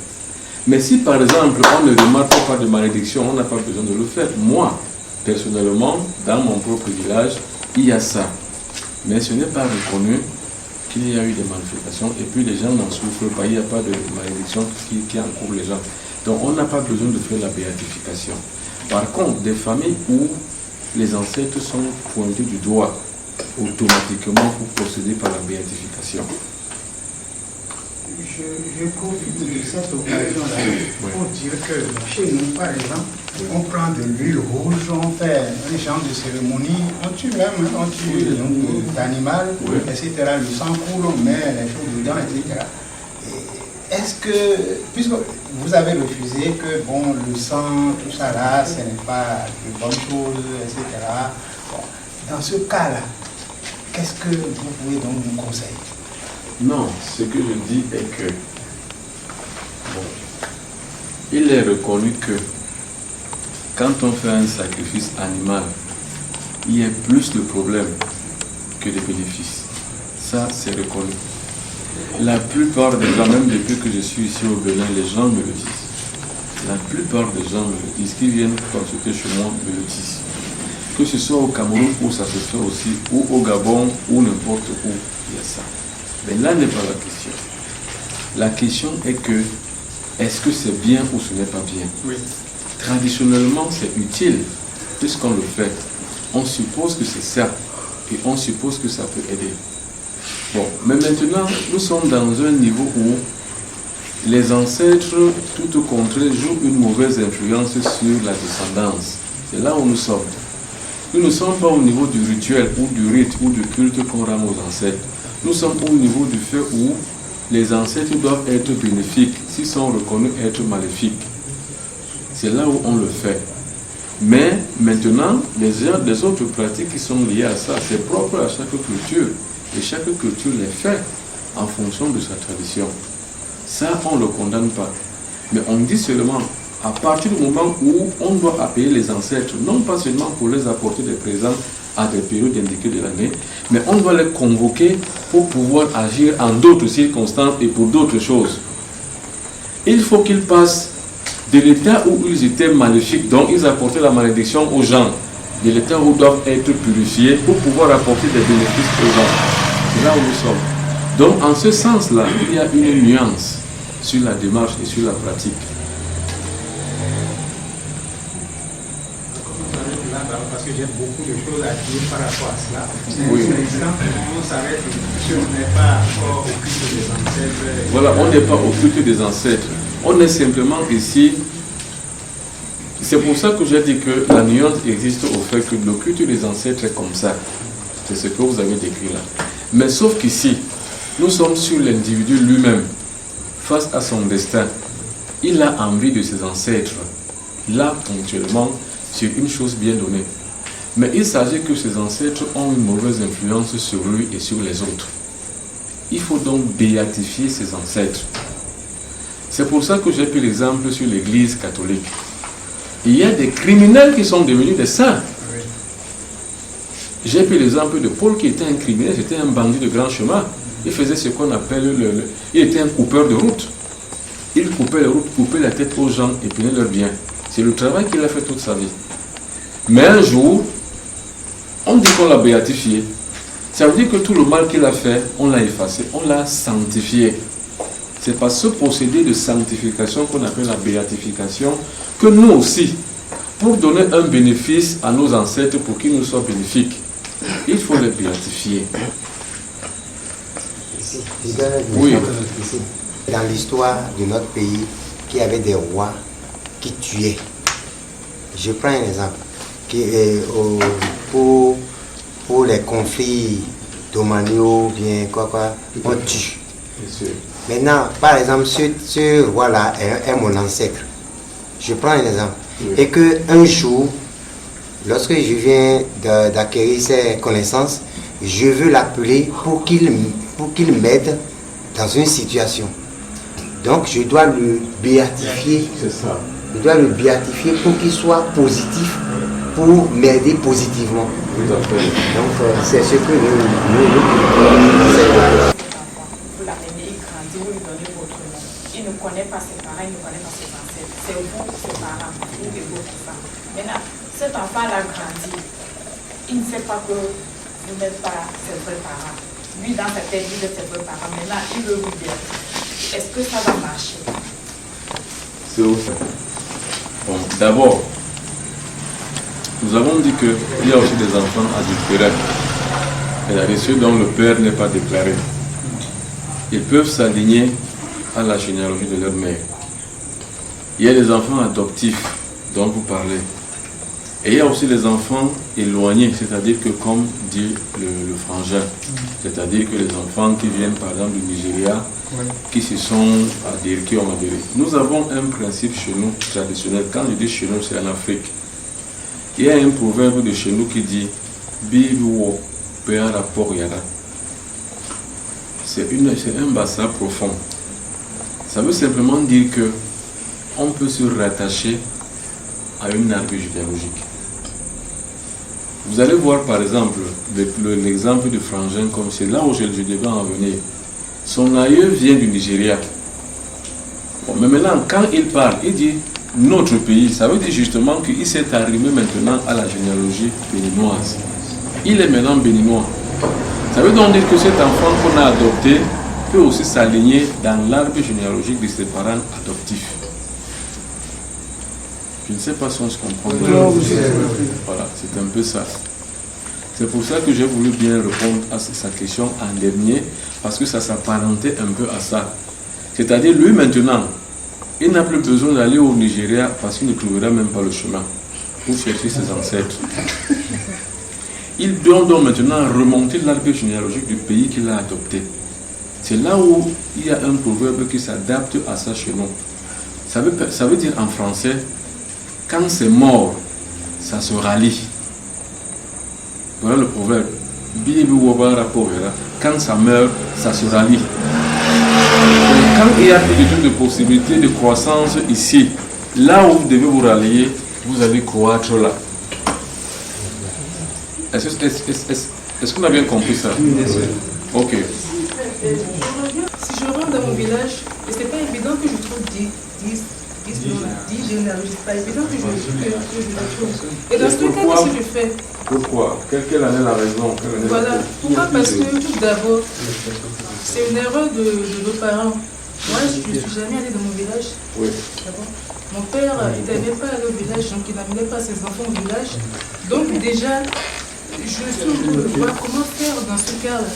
Mais si par exemple on ne remarque pas de malédiction, on n'a pas besoin de le faire. Moi, personnellement, dans mon propre village, il y a ça. Mais ce n'est pas reconnu qu'il y a eu des manifestations et puis les gens n'en souffrent pas. Il n'y a pas de malédiction qui encourt les gens. Donc on n'a pas besoin de faire la béatification. Par contre, des familles où les ancêtres sont pointés du doigt, automatiquement pour procéder par la béatification. Je profite de cette occasion-là pour dire que chez nous, par exemple, on prend de l'huile rouge, on fait un genre de cérémonie, on tue même, on tue l'animal, etc. Le sang coule, on met les choses dedans, etc. Et est-ce que, puisque vous avez refusé que bon, le sang, tout ça là, ce n'est pas de bonnes choses, etc. Bon, dans ce cas-là, qu'est-ce que vous pouvez donc nous conseiller? Non, ce que je dis est que il est reconnu que quand on fait un sacrifice animal, il y a plus de problèmes que de bénéfices. Ça, c'est reconnu. La plupart des gens, même depuis que je suis ici au Bénin, les gens me le disent. La plupart des gens me le disent, qui viennent consulter chez moi me le disent. Que ce soit au Cameroun où ça se fait aussi, ou au Gabon, ou n'importe où, il y a ça. Mais là n'est pas la question. La question est que, est-ce que c'est bien ou ce n'est pas bien? Oui. Traditionnellement, c'est utile, puisqu'on le fait. On suppose que c'est ça, et on suppose que ça peut aider. Bon, mais maintenant, nous sommes dans un niveau où les ancêtres, tout au contraire, jouent une mauvaise influence sur la descendance. C'est là où nous sommes. Nous ne sommes pas au niveau du rituel, ou du rite, ou du culte qu'on rend aux ancêtres. Nous sommes au niveau du fait où les ancêtres doivent être bénéfiques s'ils sont reconnus être maléfiques. C'est là où on le fait. Mais maintenant, les autres pratiques qui sont liées à ça, c'est propre à chaque culture. Et chaque culture les fait en fonction de sa tradition. Ça, on ne le condamne pas. Mais on dit seulement, à partir du moment où on doit appeler les ancêtres, non pas seulement pour les apporter des présents à des périodes indiquées de l'année, mais on doit les convoquer pour pouvoir agir en d'autres circonstances et pour d'autres choses. Il faut qu'ils passent de l'état où ils étaient maléfiques, donc ils apportaient la malédiction aux gens, de l'état où ils doivent être purifiés pour pouvoir apporter des bénéfices aux gens. C'est là où nous sommes. Donc en ce sens-là, il y a une nuance sur la démarche et sur la pratique. Parce que j'ai beaucoup de choses à dire par rapport à cela. Oui. Pour l'instant, on s'arrête si on n'est pas encore au culte des ancêtres. Voilà, on n'est pas au culte des ancêtres. On est simplement ici. C'est pour ça que j'ai dit que la nuance existe au fait que le culte des ancêtres est comme ça. C'est ce que vous avez décrit là. Mais sauf qu'ici, nous sommes sur l'individu lui-même, face à son destin. Il a envie de ses ancêtres, là ponctuellement, sur une chose bien donnée. Mais il s'agit que ses ancêtres ont une mauvaise influence sur lui et sur les autres. Il faut donc béatifier ses ancêtres. C'est pour ça que j'ai pris l'exemple sur l'Église catholique. Il y a des criminels qui sont devenus des saints. J'ai pris l'exemple de Paul qui était un criminel, c'était un bandit de grand chemin. Il faisait ce qu'on appelle il était un coupeur de route. Il coupait les routes, coupait la tête aux gens et prenait leur bien. C'est le travail qu'il a fait toute sa vie. Mais un jour, on dit qu'on l'a béatifié. Ça veut dire que tout le mal qu'il a fait, on l'a effacé, on l'a sanctifié. C'est par ce procédé de sanctification qu'on appelle la béatification que nous aussi, pour donner un bénéfice à nos ancêtres pour qu'ils nous soient bénéfiques, il faut les béatifier. Oui. Dans l'histoire de notre pays, il y avait des rois qui tuaient. Je prends un exemple. Pour les conflits domaniaux, bien quoi, on tue. Maintenant, par exemple, ce roi-là est mon ancêtre. Je prends un exemple. Et qu'un jour, lorsque je viens d'acquérir ces connaissances, je veux l'appeler pour qu'il m'aide dans une situation. Donc, je dois le béatifier. C'est ça. Je dois le béatifier pour qu'il soit positif, pour m'aider positivement. Donc, c'est ce que nous vous l'amenez, il grandit, vous lui donnez votre nom. Il ne connaît pas ses parents, il ne connaît pas ses ancêtres. C'est vous, ses parents, vous et votre femme. Maintenant, cet enfant-là grandit. Il ne sait pas que vous n'êtes pas ses vrais parents. Lui, dans sa tête, vous êtes ses vrais parents. Maintenant, il veut vous béatifier. Est-ce que ça va marcher? C'est au fait. Bon, d'abord, nous avons dit qu'il y a aussi des enfants adultérés. C'est-à-dire ceux dont le père n'est pas déclaré. Ils peuvent s'aligner à la généalogie de leur mère. Il y a des enfants adoptifs dont vous parlez. Et il y a aussi les enfants éloignés, c'est-à-dire que comme dit le frangin, c'est-à-dire que les enfants qui viennent par exemple du Nigeria, qui se sont adhérés, qui ont adhéré. Nous avons un principe chez nous traditionnel. Quand je dis chez nous, c'est en Afrique. Il y a un proverbe de chez nous qui dit Biwo Peara Poriara. C'est un bassin profond. Ça veut simplement dire que on peut se rattacher à une arbre généalogique. Vous allez voir par exemple l'exemple de frangin, comme c'est là où je devais en venir. Son aïeux vient du Nigeria. Bon, mais maintenant, quand il parle, il dit notre pays. Ça veut dire justement qu'il s'est arrimé maintenant à la généalogie béninoise. Il est maintenant béninois. Ça veut donc dire que cet enfant qu'on a adopté peut aussi s'aligner dans l'arbre généalogique de ses parents adoptifs. Je ne sais pas si on se comprend. Voilà, c'est un peu ça. C'est pour ça que j'ai voulu bien répondre à sa question en dernier, parce que ça s'apparentait un peu à ça. C'est-à-dire, lui maintenant, il n'a plus besoin d'aller au Nigeria parce qu'il ne trouvera même pas le chemin pour chercher ses ancêtres. Il doit donc maintenant remonter l'arbre généalogique du pays qu'il a adopté. C'est là où il y a un proverbe qui s'adapte à ça chez nous. Ça veut dire en français, quand c'est mort, ça se rallie. Voilà le proverbe. Quand ça meurt, ça se rallie. Donc, quand il y a plus du tout de possibilité de croissance ici, là où vous devez vous rallier, vous allez croître là. Est-ce qu'on a bien compris ça? Ok. Si je rentre dans mon village, et c'est pas évident que je trouve 10 généalogies, c'est pas évident que je le trouve. Et dans ce cas, qu'est-ce que je fais? Pourquoi? Quelle année la raison? Voilà. Pourquoi? Parce que tout d'abord, c'est une erreur de nos parents. Moi, je ne suis jamais allée dans mon village. Oui. Mon père, il n'aimait pas aller au village, donc il n'amenait pas ses enfants au village. Donc déjà, je suis en train de voir comment faire dans ce cas-là.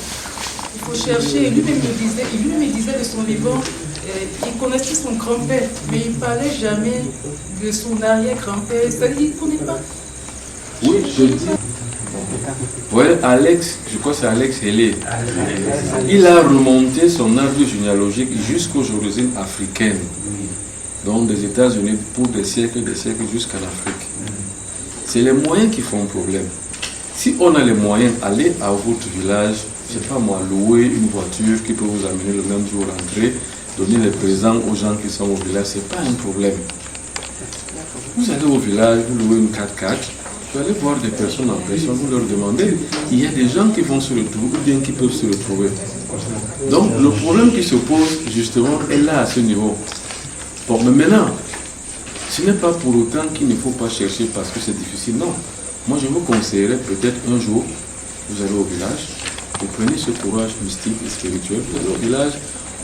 Il faut chercher. Et lui-même me disait de son vivant, il connaissait son grand-père, mais il ne parlait jamais de son arrière-grand-père. C'est-à-dire qu'il ne connaît pas. Oui, je dis. Ouais, Alex, je crois que c'est Alex Hélé. Il a remonté son arbre généalogique jusqu'aux origines africaines. Donc des États-Unis pour des siècles jusqu'en Afrique. C'est les moyens qui font problème. Si on a les moyens, allez à votre village, je ne sais pas moi, louer une voiture qui peut vous amener le même jour rentrer, donner les présents aux gens qui sont au village, ce n'est pas un problème. Vous allez au village, vous louez une 4x4, vous allez voir des personnes en personne, vous leur demandez, il y a des gens qui vont se retrouver ou bien qui peuvent se retrouver. Donc le problème qui se pose justement est là à ce niveau. Bon, mais maintenant, ce n'est pas pour autant qu'il ne faut pas chercher parce que c'est difficile, non. Moi, je vous conseillerais peut-être un jour, vous allez au village, vous prenez ce courage mystique et spirituel, vous allez au village,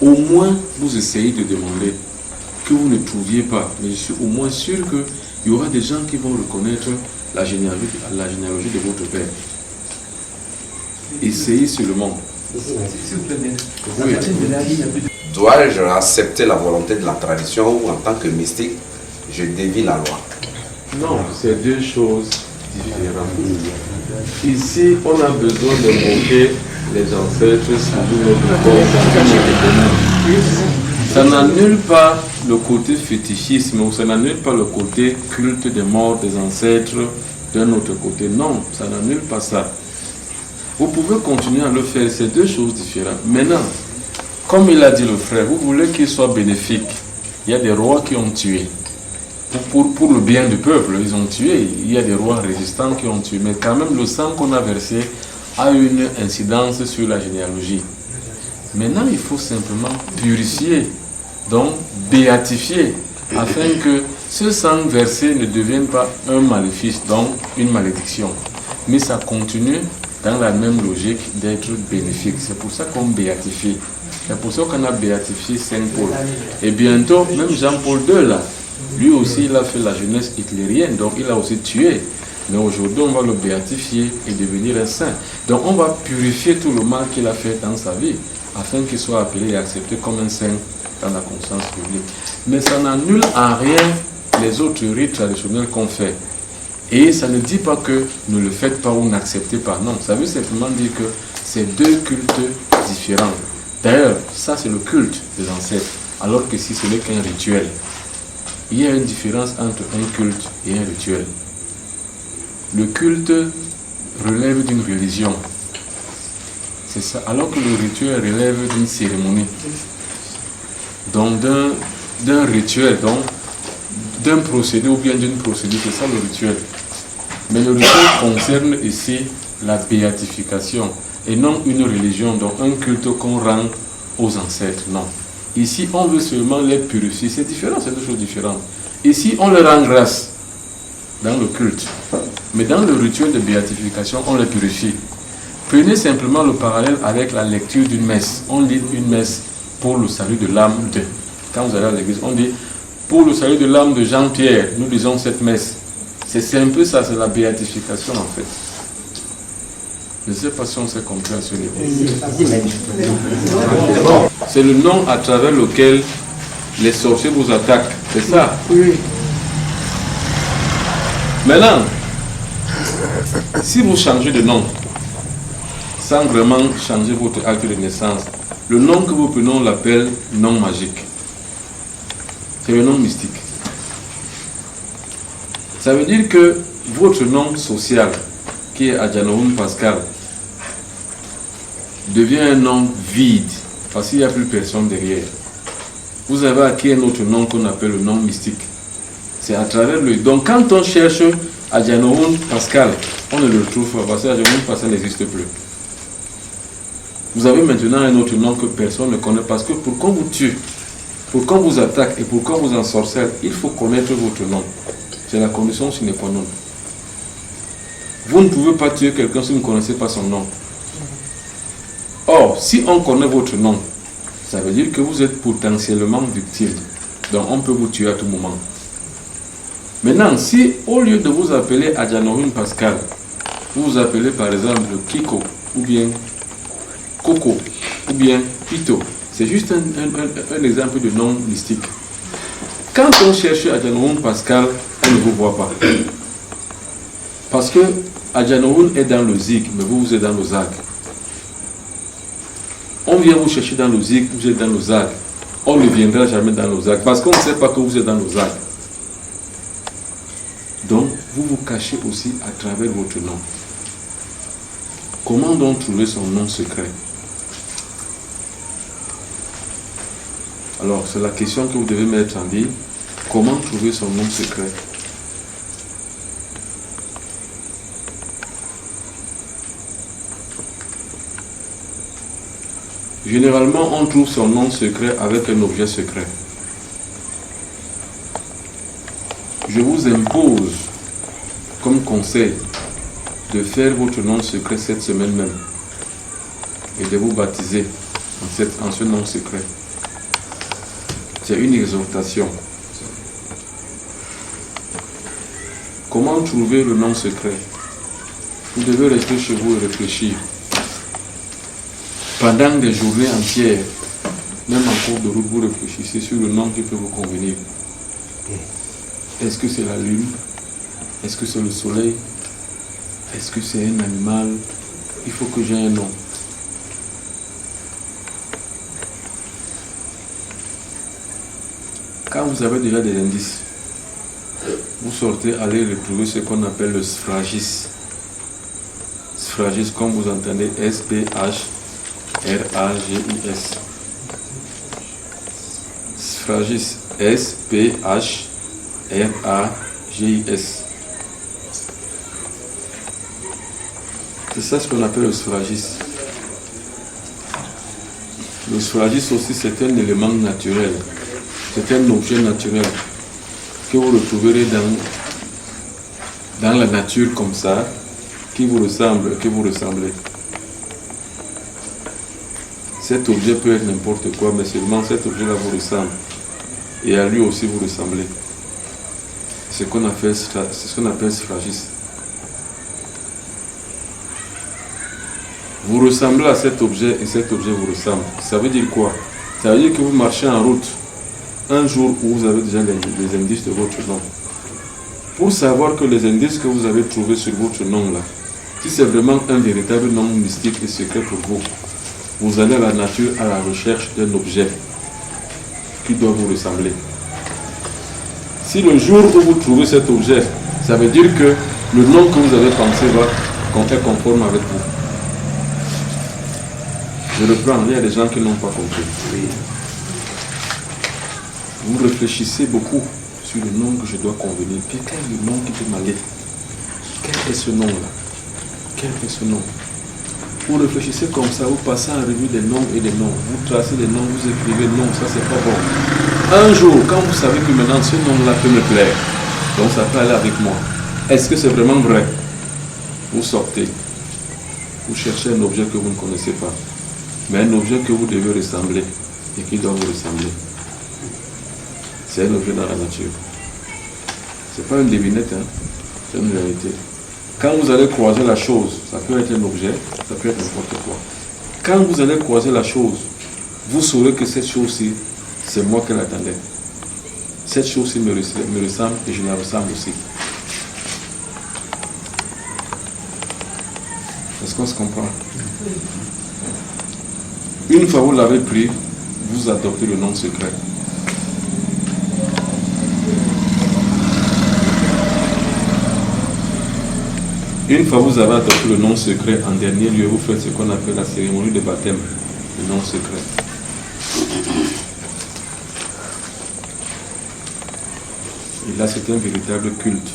au moins vous essayez de demander que vous ne trouviez pas. Mais je suis au moins sûr qu'il y aura des gens qui vont reconnaître la généalogie de votre père. Essayez seulement. Oui. Dois-je accepter la volonté de la tradition ou en tant que mystique, je dévie la loi? Non, c'est deux choses différentes. Ici, on a besoin de montrer les ancêtres sous notre corps. Ça n'annule pas le côté fétichisme ou ça n'annule pas le côté culte des morts des ancêtres d'un autre côté. Non, ça n'annule pas ça. Vous pouvez continuer à le faire, c'est deux choses différentes. Maintenant, comme il a dit le frère, vous voulez qu'il soit bénéfique. Il y a des rois qui ont tué. Pour le bien du peuple, ils ont tué. Il y a des rois résistants qui ont tué. Mais quand même, le sang qu'on a versé a une incidence sur la généalogie. Maintenant, il faut simplement purifier, donc béatifier, afin que ce sang versé ne devienne pas un maléfice, donc une malédiction. Mais ça continue dans la même logique d'être bénéfique. C'est pour ça qu'on béatifie. C'est pour ça qu'on a béatifié Saint Paul. Et bientôt, même Jean-Paul II, là, lui aussi, il a fait la jeunesse hitlérienne, donc il a aussi tué. Mais aujourd'hui, on va le béatifier et devenir un saint. Donc on va purifier tout le mal qu'il a fait dans sa vie, afin qu'il soit appelé et accepté comme un saint dans la conscience publique. Mais ça n'annule en rien les autres rites traditionnels qu'on fait. Et ça ne dit pas que ne le faites pas ou n'acceptez pas. Non, ça veut simplement dire que c'est deux cultes différents. D'ailleurs, ça c'est le culte des ancêtres, alors que si ce n'est qu'un rituel. Il y a une différence entre un culte et un rituel. Le culte relève d'une religion. C'est ça, alors que le rituel relève d'une cérémonie. Donc d'un rituel, donc d'un procédé ou bien d'une procédure, c'est ça le rituel. Mais le rituel concerne ici la béatification et non une religion, donc un culte qu'on rend aux ancêtres, non. Ici, on veut seulement les purifier. C'est différent, c'est deux choses différentes. Ici, on leur rend grâce dans le culte. Mais dans le rituel de béatification, on les purifie. Prenez simplement le parallèle avec la lecture d'une messe. On lit une messe pour le salut de l'âme de. Quand vous allez à l'église, on dit pour le salut de l'âme de Jean-Pierre, nous lisons cette messe. C'est un peu ça, c'est la béatification en fait. Je ne sais pas si on s'est compris à ce niveau. C'est le nom à travers lequel les sorciers vous attaquent. C'est ça? Oui. Maintenant, si vous changez de nom, sans vraiment changer votre acte de naissance, le nom que vous prenez, on l'appelle nom magique. C'est le nom mystique. Ça veut dire que votre nom social, qui est Adjanoun Pascal, devient un nom vide, parce qu'il n'y a plus personne derrière. Vous avez acquis un autre nom qu'on appelle le nom mystique. C'est à travers lui. Donc quand on cherche Adjanoun Pascal, on ne le trouve pas, parce que Adjanoun Pascal n'existe plus. Vous avez maintenant un autre nom que personne ne connaît, parce que pour qu'on vous tue, pour qu'on vous attaque et pour qu'on vous ensorcelle, il faut connaître votre nom. C'est la condition sine qua non. Vous ne pouvez pas tuer quelqu'un si vous ne connaissez pas son nom. Or, si on connaît votre nom, ça veut dire que vous êtes potentiellement victime. Donc on peut vous tuer à tout moment. Maintenant, si au lieu de vous appeler Adjanoun Pascal, vous vous appelez par exemple Kiko, ou bien Coco, ou bien Pito, C'est juste un exemple de nom mystique. Quand on cherche Adjanoun Pascal, on ne vous voit pas. Parce que Adjanoun est dans le Zig, mais vous êtes dans le Zag. On vient vous chercher dans le Zig, vous êtes dans le Zag. On ne viendra jamais dans le Zag, parce qu'on ne sait pas que vous êtes dans le Zag. Donc, vous vous cachez aussi à travers votre nom. Comment donc trouver son nom secret? Alors, c'est la question que vous devez mettre en ligne. Comment trouver son nom secret? Généralement, on trouve son nom secret avec un objet secret. Je vous impose, comme conseil, de faire votre nom secret cette semaine même et de vous baptiser en ce nom secret. C'est une exhortation. Comment trouver le nom secret? Vous devez rester chez vous et réfléchir. Pendant des journées entières, même en cours de route, vous réfléchissez sur le nom qui peut vous convenir. Est-ce que c'est la lune? Est-ce que c'est le soleil? Est-ce que c'est un animal? Il faut que j'ai un nom. Quand vous avez déjà des indices, vous sortez, allez retrouver ce qu'on appelle le sfragis. Sfragis, comme vous entendez, S-P-H-R-A-G-I-S. Sfragis, S-P-H-R-A-G-I-S. C'est ça ce qu'on appelle le sfragis. Le sfragis aussi, c'est un élément naturel. C'est un objet naturel que vous retrouverez dans la nature comme ça, qui vous ressemble, que vous ressemblez. Cet objet peut être n'importe quoi, mais seulement cet objet-là vous ressemble. Et à lui aussi vous ressemblez. C'est ce qu'on appelle sfragis. Vous ressemblez à cet objet et cet objet vous ressemble. Ça veut dire quoi? Ça veut dire que vous marchez en route un jour où vous avez déjà les indices de votre nom. Pour savoir que les indices que vous avez trouvés sur votre nom là, si c'est vraiment un véritable nom mystique et secret pour vous, vous allez à la nature à la recherche d'un objet qui doit vous ressembler. Si le jour où vous trouvez cet objet, ça veut dire que le nom que vous avez pensé va être conforme avec vous. Je reprends, il y a des gens qui n'ont pas compris. Vous réfléchissez beaucoup sur le nom que je dois convenir. Quel est le nom qui peut m'aller? Quel est ce nom-là? Quel est ce nom? Vous réfléchissez comme ça, vous passez en revue des noms et des noms. Vous tracez des noms, vous écrivez non, ça c'est pas bon. Un jour, quand vous savez que maintenant ce nom-là peut me plaire, donc ça peut aller avec moi. Est-ce que c'est vraiment vrai? Vous sortez. Vous cherchez un objet que vous ne connaissez pas. Mais un objet que vous devez ressembler et qui doit vous ressembler. C'est un objet dans la nature. C'est pas une devinette, hein? C'est une réalité. Quand vous allez croiser la chose, ça peut être un objet, ça peut être n'importe quoi. Quand vous allez croiser la chose, vous saurez que cette chose-ci, c'est moi qui l'attendais. Cette chose-ci me ressemble et je la ressemble aussi. Est-ce qu'on se comprend? Une fois vous l'avez pris, vous adoptez le nom secret. Une fois vous avez adopté le nom secret, en dernier lieu, vous faites ce qu'on appelle la cérémonie de baptême, le nom secret. Et là, c'est un véritable culte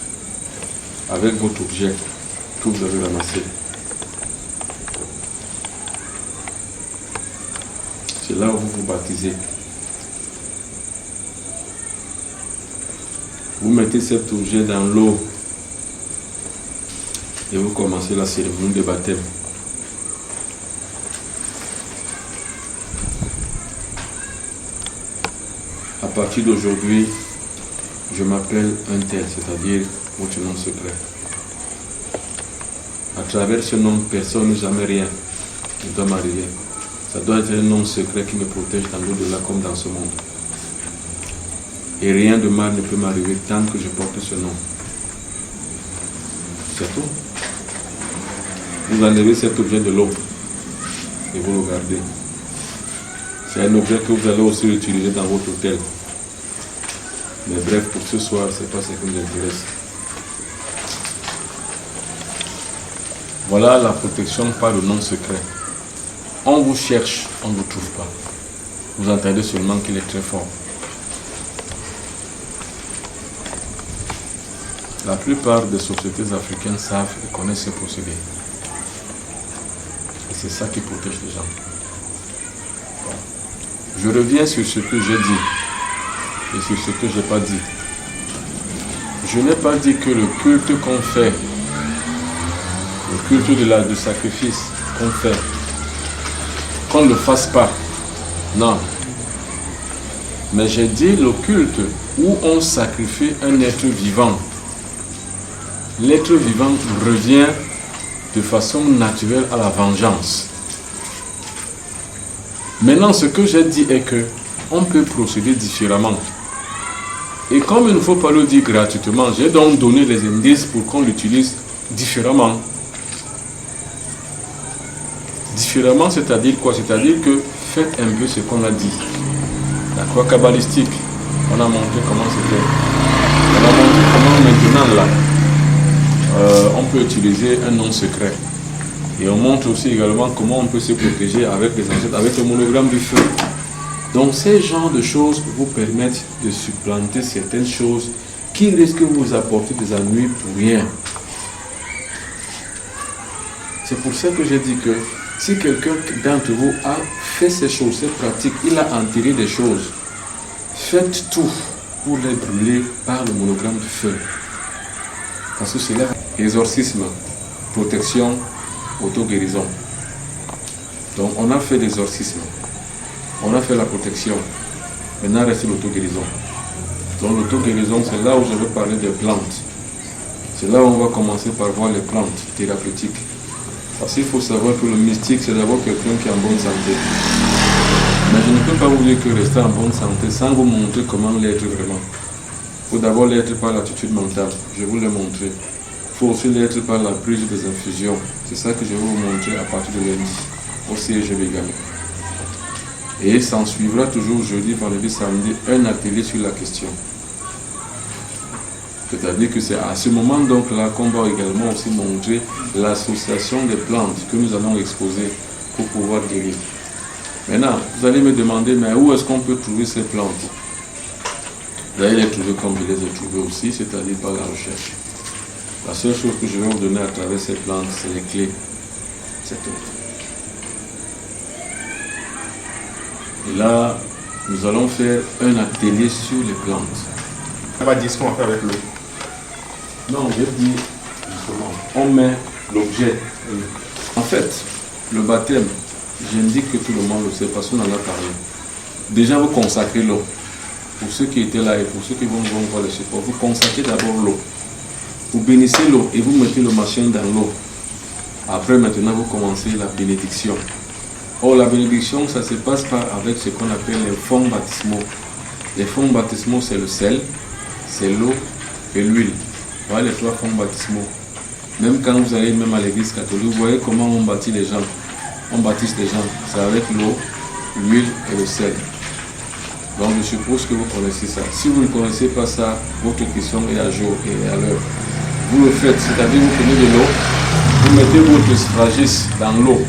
avec votre objet que vous avez ramassé. C'est là où vous vous baptisez. Vous mettez cet objet dans l'eau et vous commencez la cérémonie de baptême. À partir d'aujourd'hui, je m'appelle un tel, c'est-à-dire votre nom secret. À travers ce nom, personne, jamais rien ne doit m'arriver. Ça doit être un nom secret qui me protège dans l'au-delà comme dans ce monde. Et rien de mal ne peut m'arriver tant que je porte ce nom. C'est tout. Vous enlevez cet objet de l'eau et vous le gardez. C'est un objet que vous allez aussi utiliser dans votre hôtel. Mais bref, pour ce soir, ce n'est pas ce qui nous intéresse. Voilà la protection par le nom secret. On vous cherche, on ne vous trouve pas. Vous entendez seulement qu'il est très fort. La plupart des sociétés africaines savent et connaissent ce procédé. Et c'est ça qui protège les gens. Bon. Je reviens sur ce que j'ai dit et sur ce que je n'ai pas dit. Je n'ai pas dit que le culte qu'on fait, le culte du sacrifice qu'on fait, qu'on ne le fasse pas. Non. Mais j'ai dit le culte où on sacrifie un être vivant. L'être vivant revient de façon naturelle à la vengeance. Maintenant, ce que j'ai dit est que on peut procéder différemment. Et comme il ne faut pas le dire gratuitement, j'ai donc donné les indices pour qu'on l'utilise différemment. Différemment, c'est-à-dire quoi? C'est-à-dire que faites un peu ce qu'on a dit. La croix kabbalistique, on a montré comment c'était. On a montré comment maintenant là, on peut utiliser un nom secret. Et on montre aussi également comment on peut se protéger avec les ancêtres, avec le monogramme du feu. Donc ces genres de choses vous permettent de supplanter certaines choses qui risquent de vous apporter des ennuis pour rien. C'est pour ça que j'ai dit que si quelqu'un d'entre vous a fait ces choses, ces pratiques, il a enterré des choses, faites tout pour les brûler par le monogramme du feu. Parce que c'est là, exorcisme, protection, auto-guérison. Donc on a fait l'exorcisme, on a fait la protection, maintenant reste l'auto-guérison. Donc l'auto-guérison, c'est là où je vais parler des plantes. C'est là où on va commencer par voir les plantes thérapeutiques. Parce qu'il faut savoir que le mystique, c'est d'abord quelqu'un qui est en bonne santé. Mais je ne peux pas vous dire que rester en bonne santé sans vous montrer comment l'être vraiment. Il faut d'abord l'être par l'attitude mentale, je vais vous le montrer. Il faut aussi l'être par la prise des infusions. C'est ça que je vais vous montrer à partir de lundi, au CEG Begame. Et s'en suivra toujours jeudi, vendredi, samedi, un atelier sur la question. C'est-à-dire que c'est à ce moment donc là qu'on va également aussi montrer l'association des plantes que nous allons exposer pour pouvoir guérir. Maintenant, vous allez me demander, mais où est-ce qu'on peut trouver ces plantes? Vous allez les trouver comme je les ai trouvées aussi, c'est-à-dire par la recherche. La seule chose que je vais vous donner à travers ces plantes, c'est les clés. C'est tout. Et là, nous allons faire un atelier sur les plantes. On va dire ce qu'on va faire avec l'eau. Non, je dis, justement, on met l'objet. En fait, le baptême, j'indique que tout le monde le sait parce qu'on en a parlé. Déjà, vous consacrez l'eau. Pour ceux qui étaient là et pour ceux qui vont voir le support, vous consacrez d'abord l'eau. Vous bénissez l'eau et vous mettez le machin dans l'eau. Après, maintenant, vous commencez la bénédiction. Or, la bénédiction, ça se passe avec ce qu'on appelle les fonds baptismaux. Les fonds baptismaux, c'est le sel, c'est l'eau et l'huile. Voilà les trois fonds baptismaux. Même quand vous allez même à l'église catholique, vous voyez comment on baptise les gens. On baptise les gens. C'est avec l'eau, l'huile et le sel. Donc je suppose que vous connaissez ça. Si vous ne connaissez pas ça, votre question est à jour et à l'heure. Vous le faites, c'est-à-dire vous prenez de l'eau, vous mettez votre sphragis dans l'eau.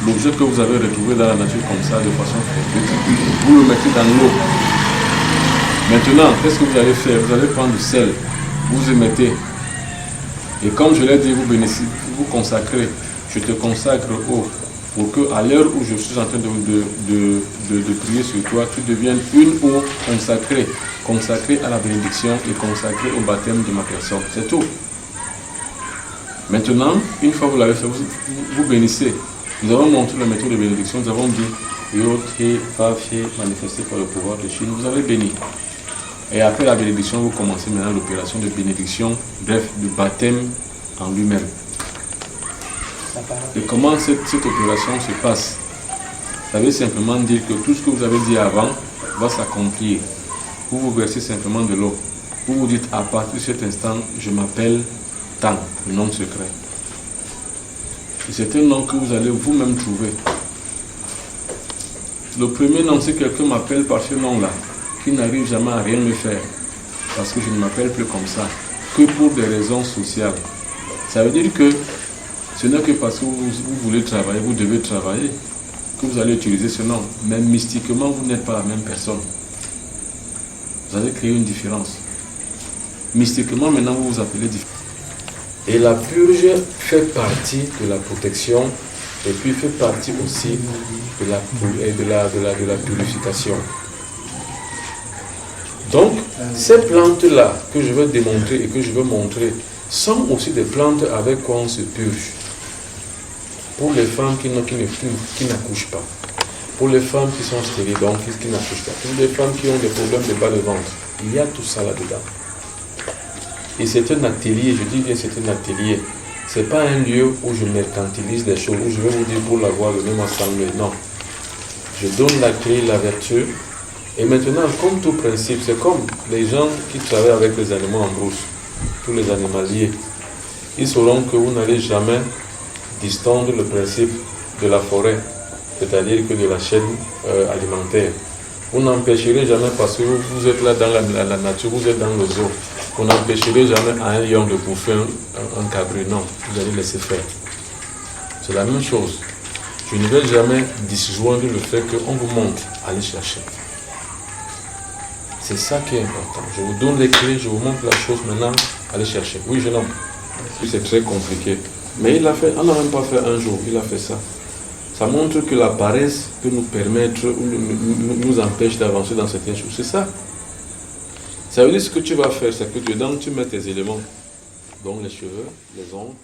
L'objet que vous avez retrouvé dans la nature comme ça, de façon fortuite, vous le mettez dans l'eau. Maintenant, qu'est-ce que vous allez faire? Vous allez prendre du sel, vous y mettez. Et comme je l'ai dit, vous bénissez, vous consacrez. Je te consacre eau. Pour qu'à l'heure où je suis en train de prier sur toi, tu deviennes une eau consacrée, consacrée à la bénédiction et consacrée au baptême de ma personne. C'est tout. Maintenant, une fois que vous l'avez fait, vous bénissez. Nous avons montré la méthode de bénédiction, nous avons dit Yod, He, Vav, He, manifesté par le pouvoir de Chine. Vous avez béni. Et après la bénédiction, vous commencez maintenant l'opération de bénédiction, bref, du baptême en lui-même. Et comment cette opération se passe? Ça veut simplement dire que tout ce que vous avez dit avant va s'accomplir. Vous vous versez simplement de l'eau. Vous vous dites, à partir de cet instant, je m'appelle Tant, le nom secret. Et c'est un nom que vous allez vous-même trouver. Le premier nom, c'est quelqu'un m'appelle par ce nom-là, qui n'arrive jamais à rien me faire, parce que je ne m'appelle plus comme ça, que pour des raisons sociales. Ça veut dire que ce n'est que parce que vous voulez travailler, vous devez travailler, que vous allez utiliser ce nom. Mais mystiquement, vous n'êtes pas la même personne. Vous allez créer une différence. Mystiquement, maintenant, vous vous appelez différent. Et la purge fait partie de la protection et puis fait partie aussi de la purification. Donc, ces plantes-là que je vais démontrer et que je veux montrer sont aussi des plantes avec quoi on se purge. Pour les femmes qui n'accouchent pas, pour les femmes qui sont stériles, donc qui n'accouchent pas, pour les femmes qui ont des problèmes de bas de ventre, il y a tout ça là-dedans. Et c'est un atelier, je dis bien c'est un atelier. Ce n'est pas un lieu où je mercantilise les choses, où je vais vous dire pour l'avoir le même assemblée. Non. Je donne la clé, la vertu. Et maintenant, comme tout principe, c'est comme les gens qui travaillent avec les animaux en brousse, tous les animaliers. Ils sauront que vous n'allez jamais distendre le principe de la forêt, c'est-à-dire que de la chaîne alimentaire. Vous n'empêcherez jamais, parce que vous êtes là dans la nature, vous êtes dans le zoo, vous n'empêcherez jamais à un lion de bouffer un cabri. Non, vous allez laisser faire. C'est la même chose. Je ne vais jamais disjoindre le fait qu'on vous montre, allez chercher. C'est ça qui est important. Je vous donne les clés, je vous montre la chose maintenant, allez chercher. Oui, jeune homme. C'est très compliqué. Mais il l'a fait, on n'a même pas fait un jour, il a fait ça. Ça montre que la paresse peut nous permettre ou nous empêche d'avancer dans certaines choses. C'est ça. Ça veut dire ce que tu vas faire, c'est que dedans tu mets tes éléments, donc les cheveux, les ongles,